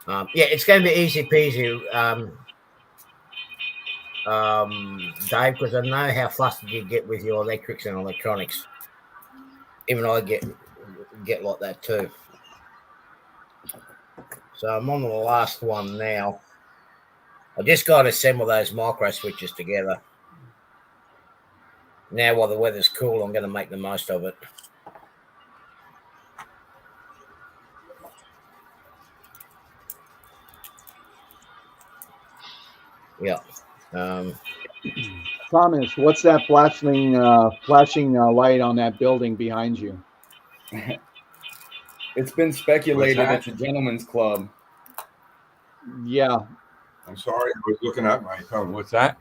yeah, it's going to be easy peasy, Dave, because I know how flustered you get with your electrics and electronics. Even I get like that too. So I'm on the last one now. I just got to assemble those micro switches together. Now, while the weather's cool, I'm going to make the most of it. Yeah. Thomas, what's that flashing light on that building behind you? It's been speculated What's that? it's a gentleman's club. Yeah. I'm sorry, I was looking at my phone. What's that?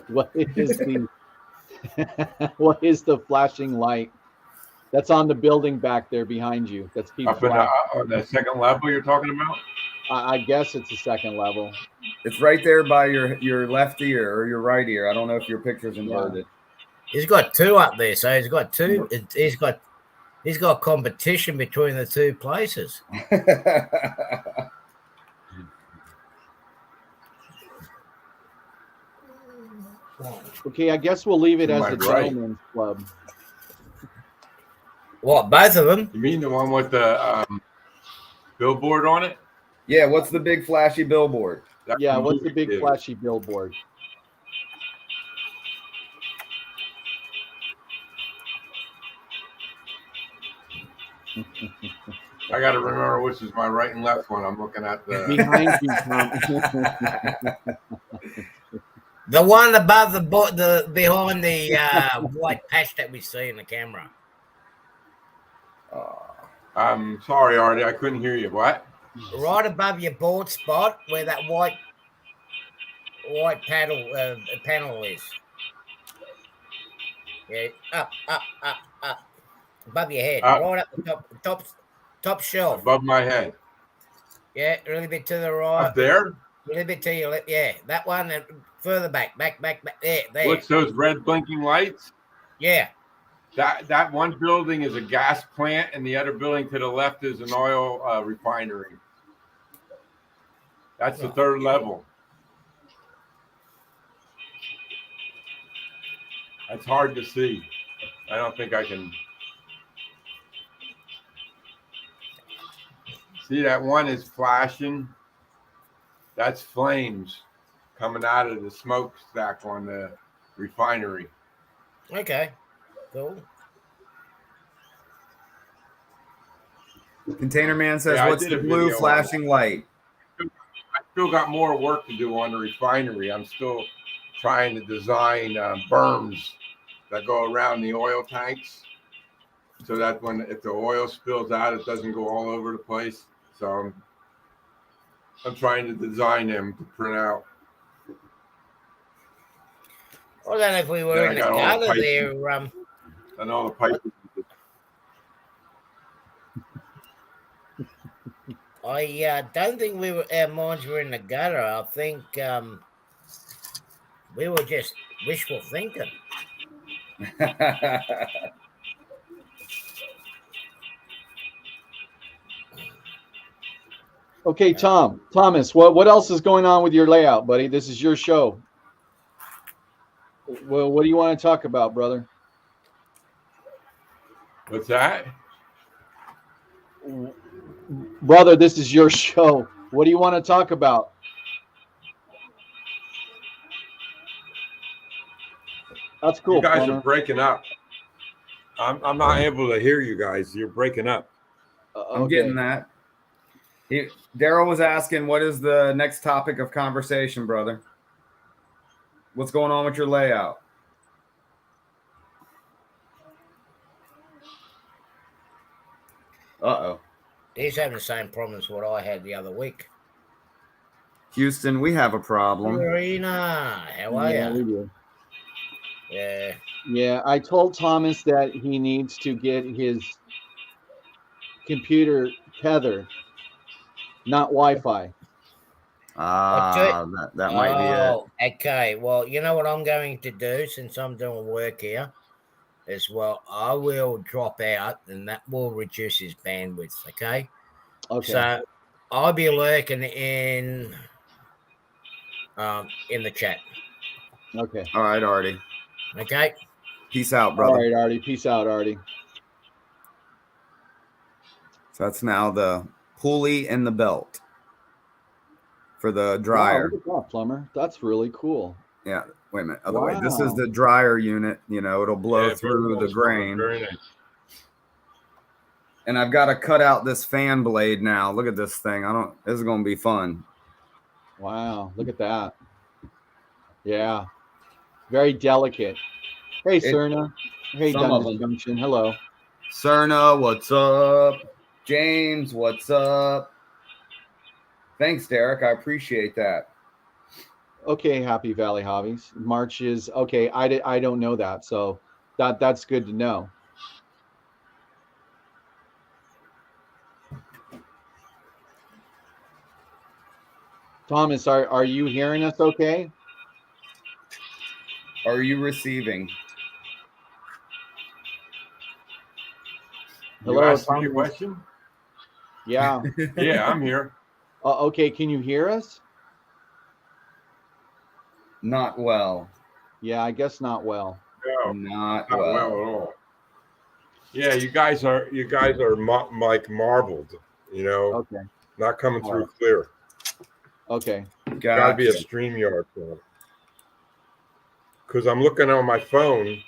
What is the what is the flashing light that's on the building back there behind you? That's keeps Up in flashing. the second level you're talking about? I guess it's the second level. It's right there by your left ear or your right ear. I don't know if your picture's inverted. He's got two up there, so he's got two. He's got competition between the two places. Okay, I guess we'll leave it To as my the right. gentleman's club. What, both of them? You mean the one with the billboard on it? Yeah, what's the big flashy billboard? That's Yeah, the what's the movie big theater. flashy billboard? I got to remember which is my right and left one. I'm looking at the. Behind you, Tom. The one above the behind the white patch that we see in the camera. I'm sorry, Artie. I couldn't hear you. What? Right above your board spot where that white panel is. Yeah, up. Above your head. Up. Right up the top shelf. Above my head. Yeah, a little bit to the right. Up there? A little bit to your left. Yeah, that one. Further back. There. What's those red blinking lights? Yeah. That one building is a gas plant, and the other building to the left is an oil refinery. That's the third level. That's hard to see. I don't think I can. See, that one is flashing. That's flames coming out of the smokestack on the refinery. Okay. Cool. Container Man says, Yeah, I what's did the a blue video on flashing light? I still got more work to do on the refinery. I'm still trying to design berms that go around the oil tanks so that if the oil spills out, it doesn't go all over the place. So I'm trying to design them to print out. I don't know if we were Then I in the got all the gutter pipes. there. And all the pipes. I don't think our minds were in the gutter. I think we were just wishful thinking. Okay, Thomas, what else is going on with your layout, buddy? This is your show. Well, what do you want to talk about, brother? What's that? Brother, this is your show. What do you want to talk about? That's cool. You guys Plumber. are breaking up. I'm not able to hear you guys. You're breaking up. I'm Okay. getting that. Daryl was asking, what is the next topic of conversation, brother? What's going on with your layout? Uh-oh. He's having the same problems what I had the other week. Houston, we have a problem. Marina, how are Yeah, we you? do. Yeah. Yeah, I told Thomas that he needs to get his computer tethered, not Wi-Fi. That might be it. Oh, okay. Well, you know what I'm going to do since I'm doing work here as well? I will drop out and that will reduce his bandwidth, okay? Okay. So I'll be lurking in the chat. Okay. All right, Artie. Okay. Peace out, All brother. right, Artie. Peace out, Artie. So that's now the pulley and the belt for the Wow, dryer. look at that, plumber. That's really cool. Yeah. Wait a minute. Other way. This is Wow. the dryer unit. You know, it'll blow Yeah, through very the well, grain. Very nice. And I've got to cut out this fan blade now. Look at this thing. This is going to be fun. Wow, look at that. Yeah. Very delicate. Hey, Cerna. Hey, some of Douglas them. Junction. Hello. Cerna, what's up? James, what's up? Thanks, Derek. I appreciate that. Okay, Happy Valley Hobbies. March is okay. I don't know that, so that's good to know. Thomas, are you hearing us okay? Are you receiving? You Hello, asked me a Thomas. question? Yeah. Yeah, I'm here. Okay, can you hear us? Not well. Yeah, I guess not well. No, Not not well well. at all. Yeah, you guys are like marbled, you know, Okay. not coming All through right. clear. Okay. Got to be a Gotcha. StreamYard phone. Because I'm looking on my phone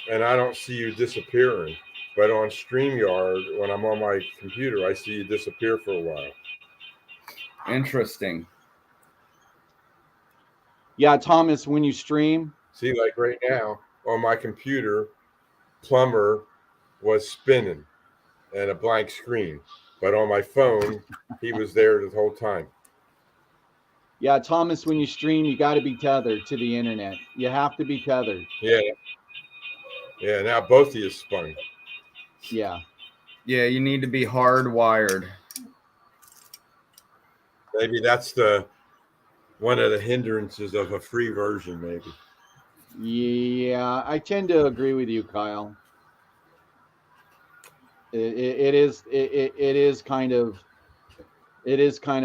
and I don't see you disappearing. But on StreamYard, when I'm on my computer, I see you disappear for a while. Interesting. Yeah, Thomas, when you stream, See, like right now on my computer, Plumber was spinning and a blank screen. But on my phone, he was there the whole time. yeah, Thomas, when you stream, you got to be tethered to the internet. You have to be tethered. Yeah. Yeah, now both of you spun. Yeah. Yeah, you need to be hardwired. Maybe that's one of the hindrances of a free version, maybe. Yeah, I tend to agree with you, Kyle. It is kind of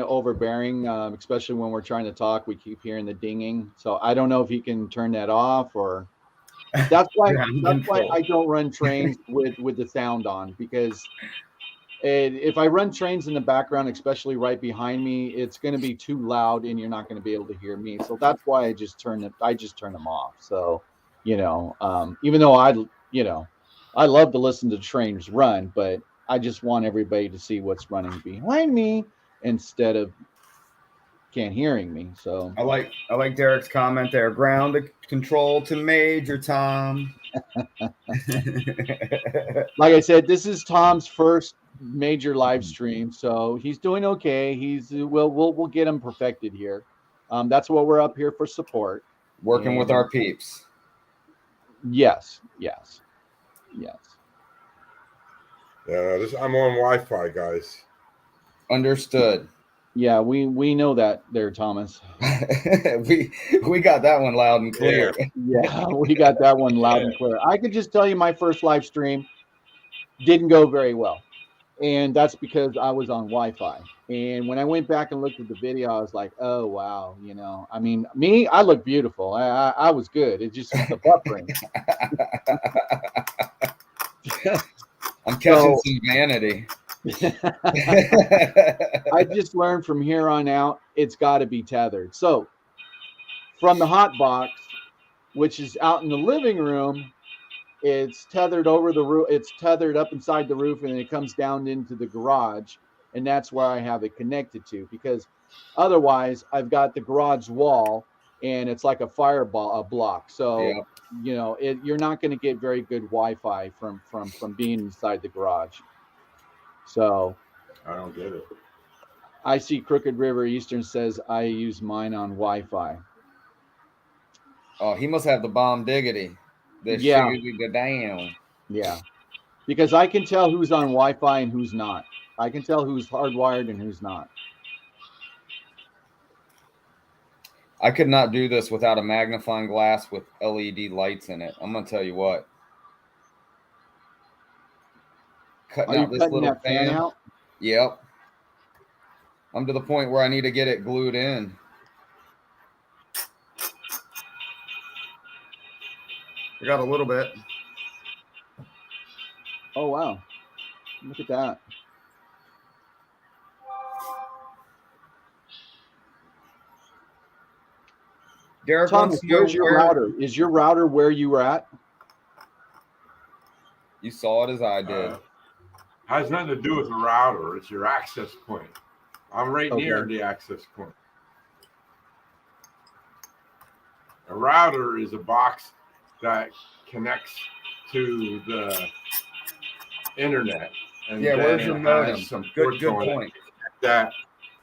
overbearing, especially when we're trying to talk. We keep hearing the dinging, so I don't know if he can turn that off, or that's why I don't run trains with the sound on, because if I run trains in the background, especially right behind me, it's going to be too loud and you're not going to be able to hear me. So that's why I just turn them off. So, even though I love to listen to trains run, but I just want everybody to see what's running behind me instead of can't hearing me. So I like Derek's comment there. Ground control to Major Tom. like I said, this is Tom's first major live stream, so he's doing okay. We'll get him perfected here. That's what we're up here for, support. Working with our peeps. Yes. Yeah, I'm on Wi-Fi, guys. Understood. Yeah, we know that there, Thomas. we got that one loud and clear. Yeah, we got that one loud and clear. I could just tell you my first live stream didn't go very well. And that's because I was on Wi-Fi. And when I went back and looked at the video, I was like, oh, wow. I mean, I look beautiful. I was good. It's just the buffering. I'm catching some vanity. I just learned from here on out, it's got to be tethered. So from the hot box, which is out in the living room, it's tethered over the roof. It's tethered up inside the roof, and it comes down into the garage. And that's where I have it connected to, because otherwise I've got the garage wall and it's like a fireball block. So, yeah. you're not going to get very good Wi-Fi from being inside the garage. So I don't get it. I see Crooked River Eastern says I use mine on Wi-Fi. Oh, he must have the bomb diggity. Yeah. Down. Yeah. Because I can tell who's on Wi-Fi and who's not. I can tell who's hardwired and who's not. I could not do this without a magnifying glass with LED lights in it. I'm going to tell you what. Cutting out this little fan out? Yep. I'm to the point where I need to get it glued in. I got a little bit. Oh, wow. Look at that. Derek, Thomas, where's your router? Is your router where you were at? You saw it as I did. Has nothing to do with the router. It's your access point. I'm right near the access point. A router is a box that connects to the internet. And Yeah, then where's your it modem? has some Good ports on it point. that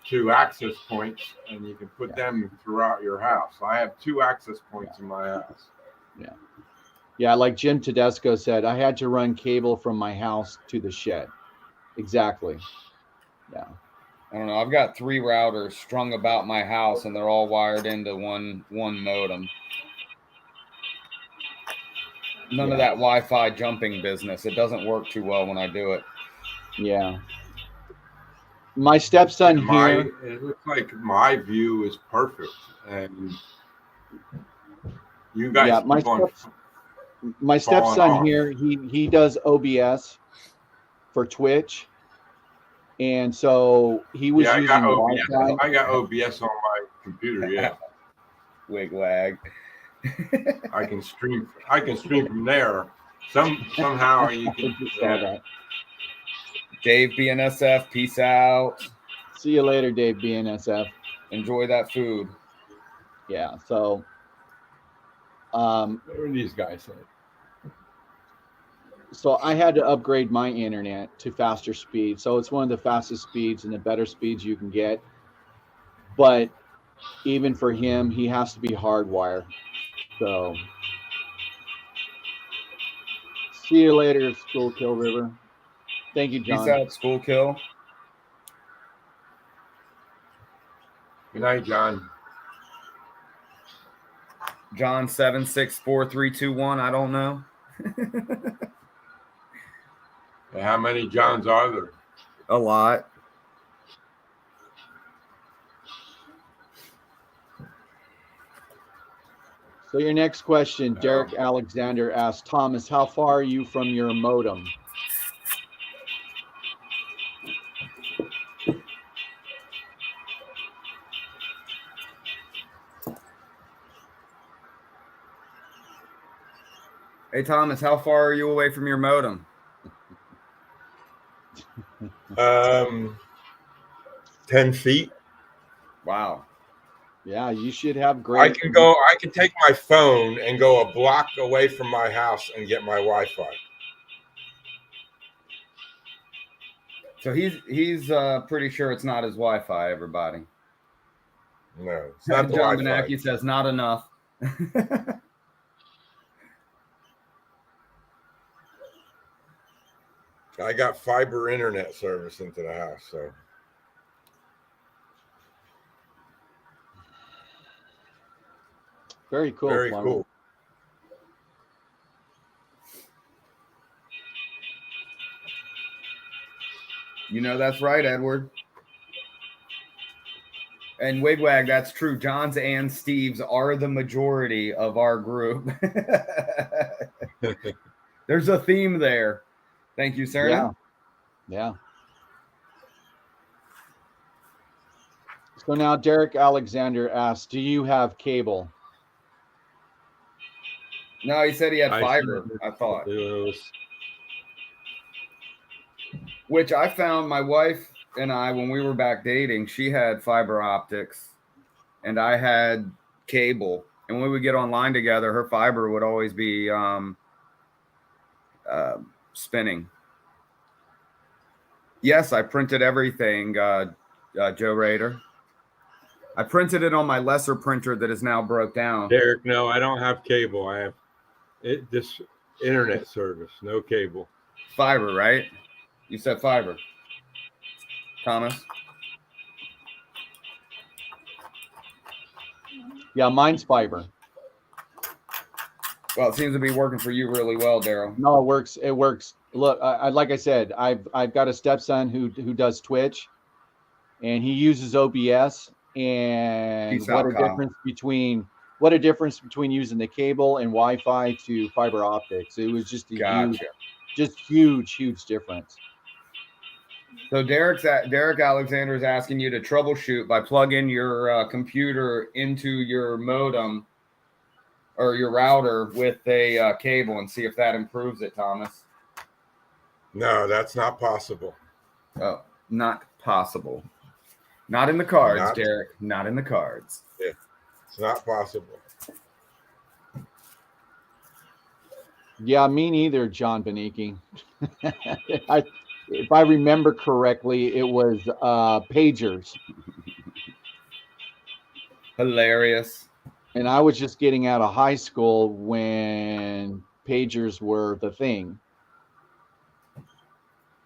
to access points, and you can put them throughout your house. I have 2 access points in my house. Yeah, like Jim Tedesco said, I had to run cable from my house to the shed. Exactly. Yeah. I don't know. I've got 3 routers strung about my house, and they're all wired into one modem. None of that Wi-Fi jumping business. It doesn't work too well when I do it. Yeah. My stepson here. It looks like my view is perfect, and you guys Yeah, keep on. My falling stepson off. here, he does OBS for Twitch. And so he was Yeah, I using got OBS. Wi-Fi. I got OBS on my computer. Yeah, Wigwag. I can stream. I can stream from there. Somehow you I can. just saw that. Dave BNSF, peace out. See you later, Dave BNSF. Enjoy that food. Yeah. So, What are these guys saying? so I had to upgrade my internet to faster speed. So it's one of the fastest speeds and the better speeds you can get. But even for him, he has to be hardwired. So see you later, School Kill River. Thank you, John. Peace out, School Kill. Good night, John. John 7643321. I don't know. How many Johns are there? A lot. So your next question, Derek Alexander asked, Thomas, how far are you from your modem? Hey, Thomas, how far are you away from your modem? 10 feet. Wow. Yeah, you should have great. I can take my phone and go a block away from my house and get my Wi-Fi. So he's pretty sure it's not his Wi-Fi, everybody. No, it's not the John Wi-Fi. Benacki says not enough. I got fiber internet service into the house, so. Very cool. Very Florence. cool. You know that's right, Edward. And Wigwag, that's true. John's and Steve's are the majority of our group. There's a theme there. Thank you, sir. Yeah. Yeah. So now Derek Alexander asked, do you have cable? No, he said he had I fiber, see. I thought. It was- Which I found my wife and I, when we were back dating, she had fiber optics and I had cable. And when we would get online together, her fiber would always be spinning. Yes, I printed everything, Joe Rader. I printed it on my lesser printer that is now broke down. Derek, no, I don't have cable. I have this internet service, no cable. Fiber, right? You said fiber. Thomas? Yeah, mine's fiber. Well, it seems to be working for you really well, Daryl. No, it works. It works. Look, like I said, I've got a stepson who does Twitch, and he uses OBS. And Peace out, Kyle. What a difference between using the cable and Wi-Fi to fiber optics. It was just huge difference. So Derek Alexander is asking you to troubleshoot by plugging your computer into your modem or your router with a cable and see if that improves it, Thomas. No, that's not possible. Oh, not possible. Not in the cards, Derek. Not in the cards. Yeah, it's not possible. Yeah, me neither, John Beniki. If I remember correctly, it was pagers, Hilarious. and I was just getting out of high school when pagers were the thing.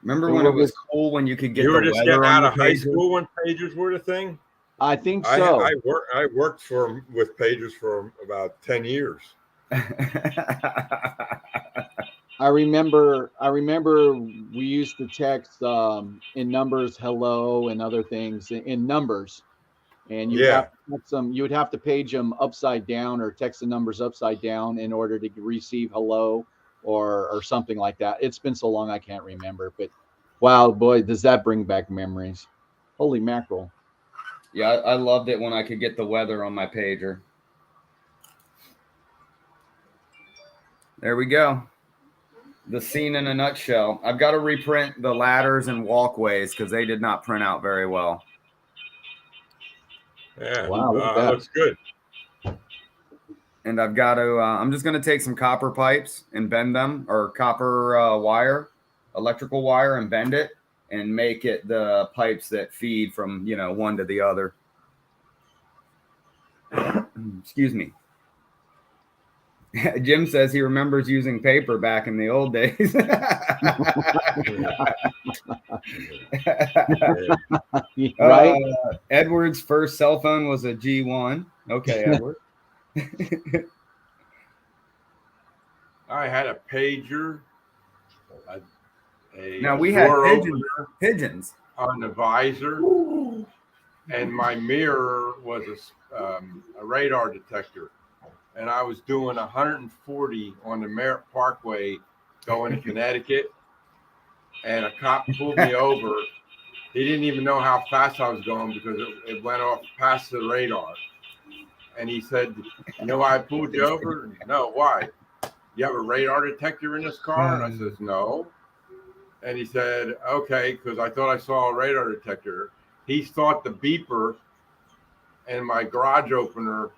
Remember So when it we'll was just, cool when you could get You the were just weather getting on out your of high pager? school when pagers were the thing. I think so. I worked with pagers for about 10 years. I remember we used to text in numbers hello and other things in numbers, and Yeah. you would have to page them upside down or text the numbers upside down in order to receive hello or something like that. It's been so long I can't remember, but wow, boy, does that bring back memories. Holy mackerel. Yeah, I loved it when I could get the weather on my pager. There we go. The scene in a nutshell. I've got to reprint the ladders and walkways because they did not print out very well. Yeah. Wow, look at that. Looks good. And I've got to, I'm just going to take some copper pipes and bend them, or copper wire, electrical wire, and bend it and make it the pipes that feed from, one to the other. Excuse me. Jim says he remembers using paper back in the old days. Right? Edward's first cell phone was a G1. Okay, Edward. I had a pager. Now we had door pigeons on the visor, and my mirror was a radar detector. And I was doing 140 on the Merritt Parkway going to Connecticut, and a cop pulled me over. He didn't even know how fast I was going because it went off past the radar. And he said, "You know why I pulled you over?" "No, why? You have a radar detector in this car?" And I says, "No." And he said, "Okay, because I thought I saw a radar detector." He thought the beeper and my garage opener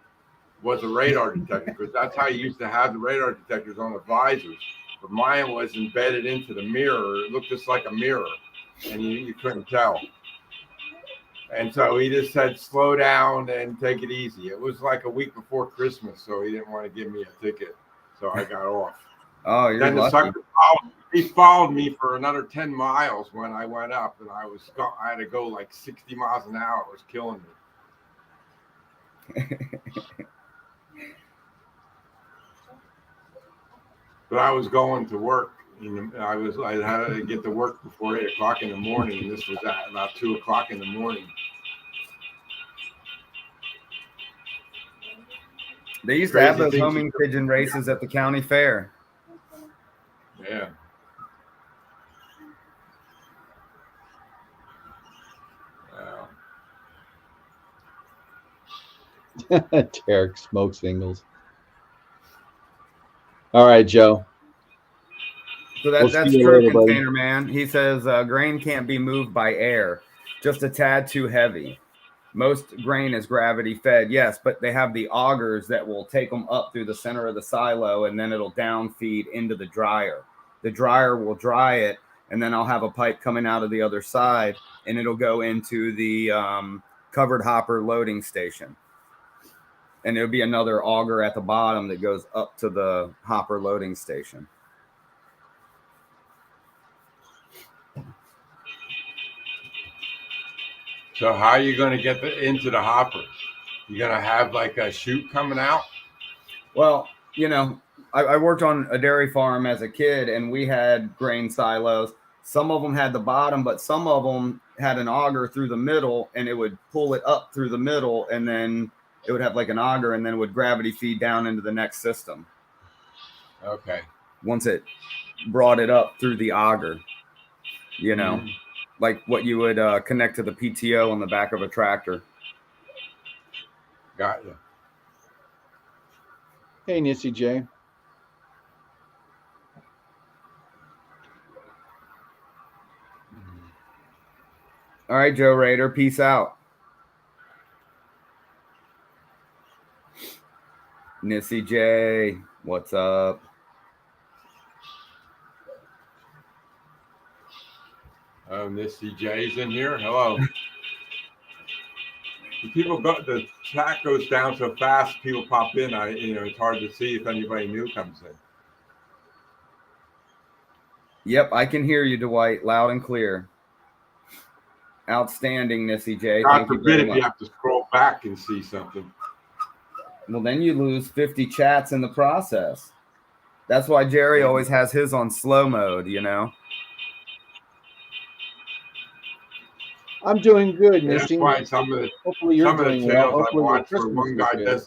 was a radar detector, because that's how you used to have the radar detectors on the visors. But mine was embedded into the mirror. It looked just like a mirror, and you couldn't tell. And so he just said, "Slow down and take it easy." It was like a week before Christmas, so he didn't want to give me a ticket. So I got off. Oh, you're Then the lucky. sucker followed me for another 10 miles when I went up, and I had to go like 60 miles an hour. It was killing me. But I was going to work. I had to get to work before 8 o'clock in the morning, and this was at about 2 o'clock in the morning. They used to have those homing pigeon races at the county fair. Yeah. Wow. Derek smoke singles. All right, Joe. So that's true, Container Man. He says grain can't be moved by air, just a tad too heavy. Most grain is gravity fed, yes, but they have the augers that will take them up through the center of the silo, and then it'll down feed into the dryer. The dryer will dry it, and then I'll have a pipe coming out of the other side, and it'll go into the covered hopper loading station. And there'll be another auger at the bottom that goes up to the hopper loading station. So how are you going to get into the hopper? You going to have like a chute coming out? Well, I worked on a dairy farm as a kid, and we had grain silos. Some of them had the bottom, but some of them had an auger through the middle, and it would pull it up through the middle, and then it would have like an auger, and then would gravity feed down into the next system. Okay. Once it brought it up through the auger, like what you would connect to the PTO on the back of a tractor. Got you. Hey, Nissy J. All right, Joe Raider. Peace out. Nissy J, what's up? Missy J's in here. Hello. The chat goes down so fast. People pop in. It's hard to see if anybody new comes in. Yep, I can hear you, Dwight, loud and clear. Outstanding, Missy J. God Thank you forbid very if much. you have to scroll back and see something. Well, then you lose 50 chats in the process. That's why Jerry always has his on slow mode, you know? I'm doing good, That's Misty. why some of You're the doing well. channels I Hopefully your watch, where Christmas one was guy good.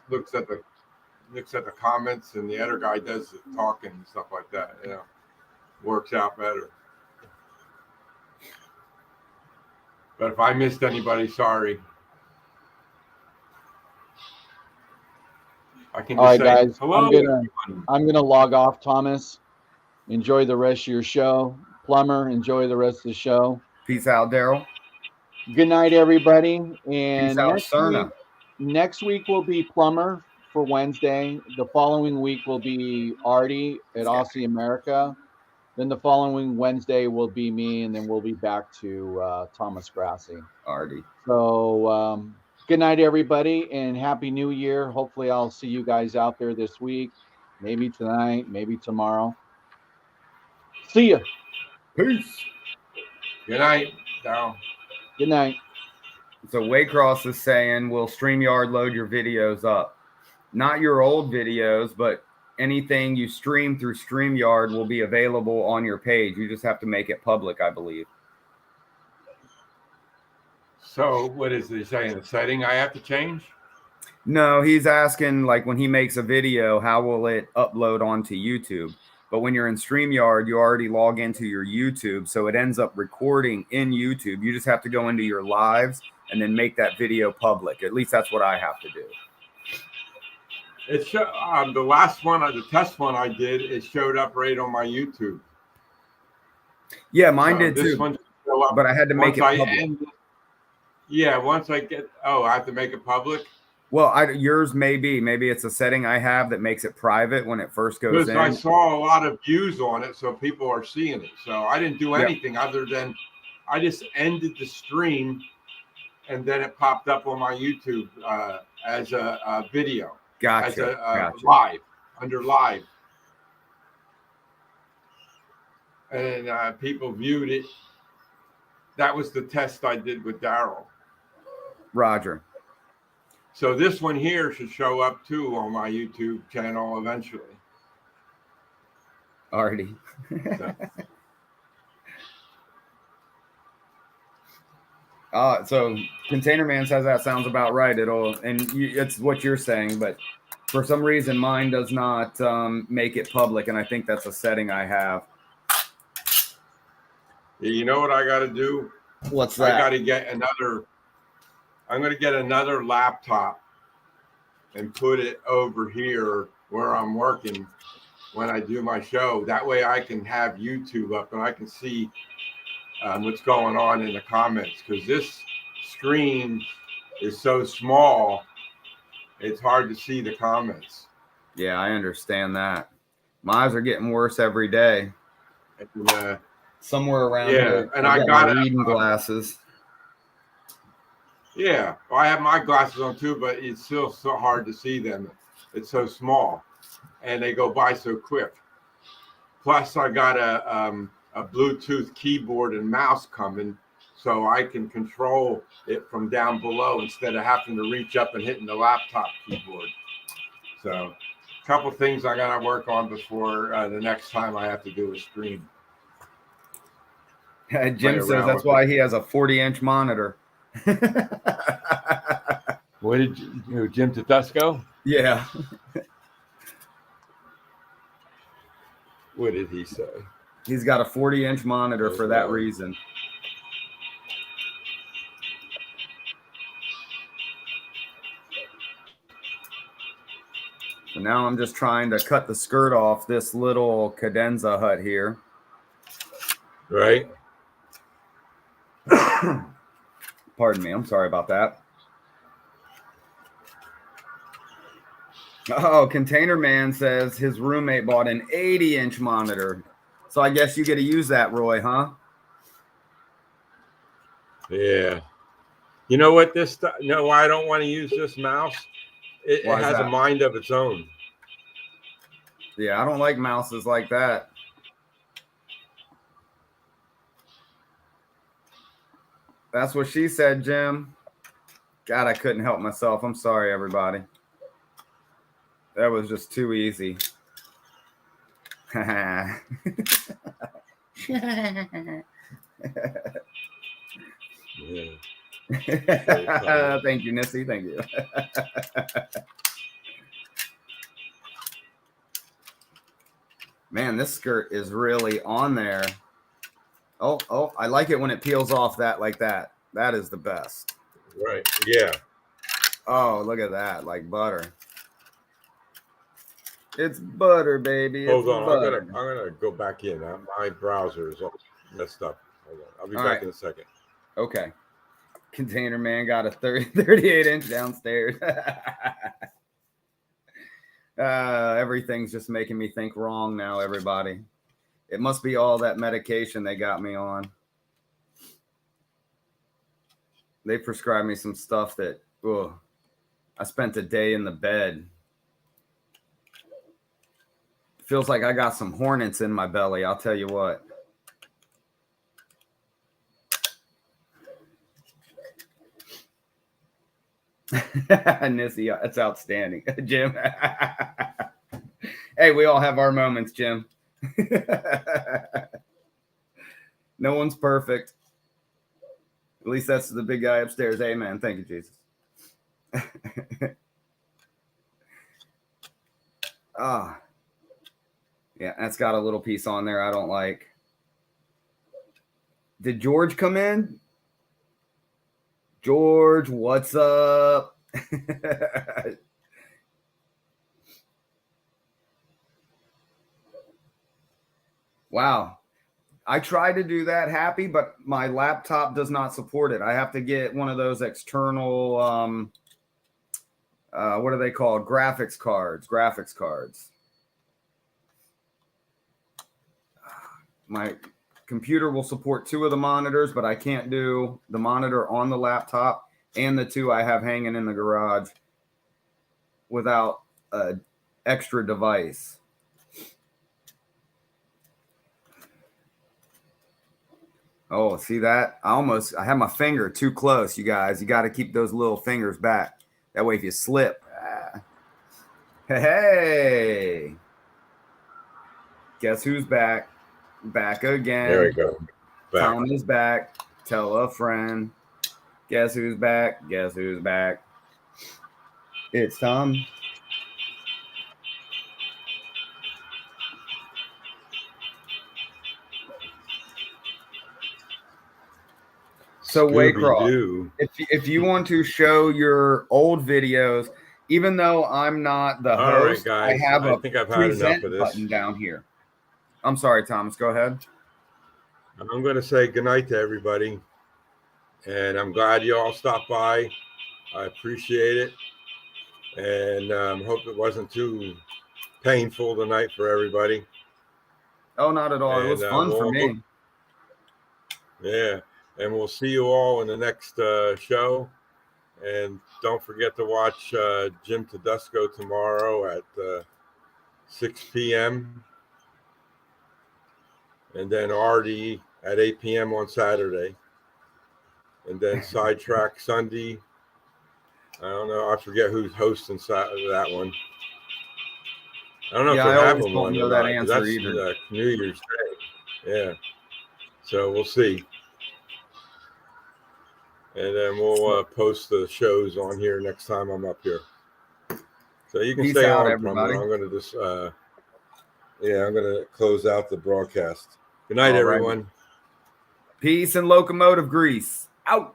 looks at the comments and the other guy does the talking and stuff like that. Works out better. But if I missed anybody, sorry. I can just All right, say guys. hello. I'm gonna log off, Thomas. Enjoy the rest of your show. Plumber, enjoy the rest of the show. Peace out, Daryl. Good night, everybody. And Peace out, Cerna. next week will be Plumber for Wednesday. The following week will be Artie at Aussie America. Then the following Wednesday will be me, and then we'll be back to Thomas Grassi. Artie. So good night, everybody, and Happy New Year. Hopefully I'll see you guys out there this week. Maybe tonight, maybe tomorrow. See ya. Peace. Good night, Daryl. Good night. So Waycross is saying, will StreamYard load your videos up? Not your old videos, but anything you stream through StreamYard will be available on your page. You just have to make it public, I believe. So what is he saying? A setting I have to change? No, he's asking, like, when he makes a video, how will it upload onto YouTube? But when you're in StreamYard, you already log into your YouTube, so it ends up recording in YouTube. You just have to go into your lives and then make that video public. At least that's what I have to do. It's the last one, the test one I did, it showed up right on my YouTube. Yeah, mine did this too. One show up but I had to make it public. Once I get, I have to make it public. Well, yours maybe it's a setting I have that makes it private when it first goes in. I saw a lot of views on it, so people are seeing it. So I didn't do anything other than I just ended the stream, and then it popped up on my YouTube as a video. Gotcha. As a live, under live. And people viewed it. That was the test I did with Daryl. Roger. So this one here should show up too on my YouTube channel eventually. Already. So Container Man says that sounds about right. It's what you're saying, but for some reason mine does not make it public, and I think that's a setting I have. You know what I got to do? What's that? I got to get another. I'm going to get another laptop and put it over here where I'm working when I do my show. That way I can have YouTube up and I can see what's going on in the comments, because this screen is so small, it's hard to see the comments. Yeah, I understand that. My eyes are getting worse every day. And, somewhere around here. And I got reading glasses. Yeah, well, I have my glasses on too, but it's still so hard to see them. It's so small, and they go by so quick. Plus, I got a Bluetooth keyboard and mouse coming, so I can control it from down below instead of having to reach up and hitting the laptop keyboard. So, a couple things I got to work on before the next time I have to do a stream. Jim says that's why he has a 40-inch monitor. What did Jim Tedesco? Yeah. What did he say? He's got a 40-inch monitor for that reason. So now I'm just trying to cut the skirt off this little cadenza hut here. Right. Pardon me. I'm sorry about that. Oh, Container Man says his roommate bought an 80-inch monitor. So I guess you get to use that, Roy, huh? Yeah. You know what? No, why I don't want to use this mouse. It Why is has a that? mind of its own. Yeah, I don't like mouses like that. That's what she said, Jim. God, I couldn't help myself. I'm sorry, everybody. That was just too easy. Yeah. Thank you, Nissy. Thank you. Man, this skirt is really on there. Oh, I like it when it peels off like that. That is the best. Right. Yeah. Oh, look at that, like butter. It's butter, baby. Hold It's on. butter. I'm gonna go back in. My browser is all messed up. Hold on. I'll be All back right. in a second. Okay. Container man got a 38-inch downstairs. Everything's just making me think wrong now, everybody. It must be all that medication they got me on. They prescribed me some stuff that, I spent a day in the bed. Feels like I got some hornets in my belly, I'll tell you what. Nissy, that's outstanding. Jim. Hey, we all have our moments, Jim. No one's perfect. At least that's the big guy upstairs. Amen. Thank you, Jesus. Yeah, that's got a little piece on there I don't like. Did George come in? George, what's up? Wow. I tried to do that, Happy, but my laptop does not support it. I have to get one of those external, what are they called? Graphics cards. My computer will support 2 of the monitors, but I can't do the monitor on the laptop and the 2 I have hanging in the garage without an extra device. Oh, see that? I had my finger too close, you guys. You got to keep those little fingers back. That way if you slip. Hey. Guess who's back? Back again. There we go. Back. Tom is back. Tell a friend. Guess who's back? It's Tom. So Waycroft, if you want to show your old videos, even though I'm not the host, right, guys. I think I've had enough of this button down here. I'm sorry, Thomas. Go ahead. I'm going to say goodnight to everybody. And I'm glad you all stopped by. I appreciate it. And hope it wasn't too painful tonight for everybody. Oh, not at all. It was fun for me. Yeah. And we'll see you all in the next show. And don't forget to watch Jim Tedesco tomorrow at 6 p.m. And then Artie at 8 p.m. on Saturday. And then Sidetrack Sunday. I don't know. I forget who's hosting that one. I don't know if they're having one. Know that answer that's either. New Year's Day. Yeah. So we'll see. And then we'll post the shows on here next time I'm up here. So you can Peace stay out, on, everybody. I'm going to just, I'm going to close out the broadcast. Good night, All right. everyone. Peace and locomotive grease. Out.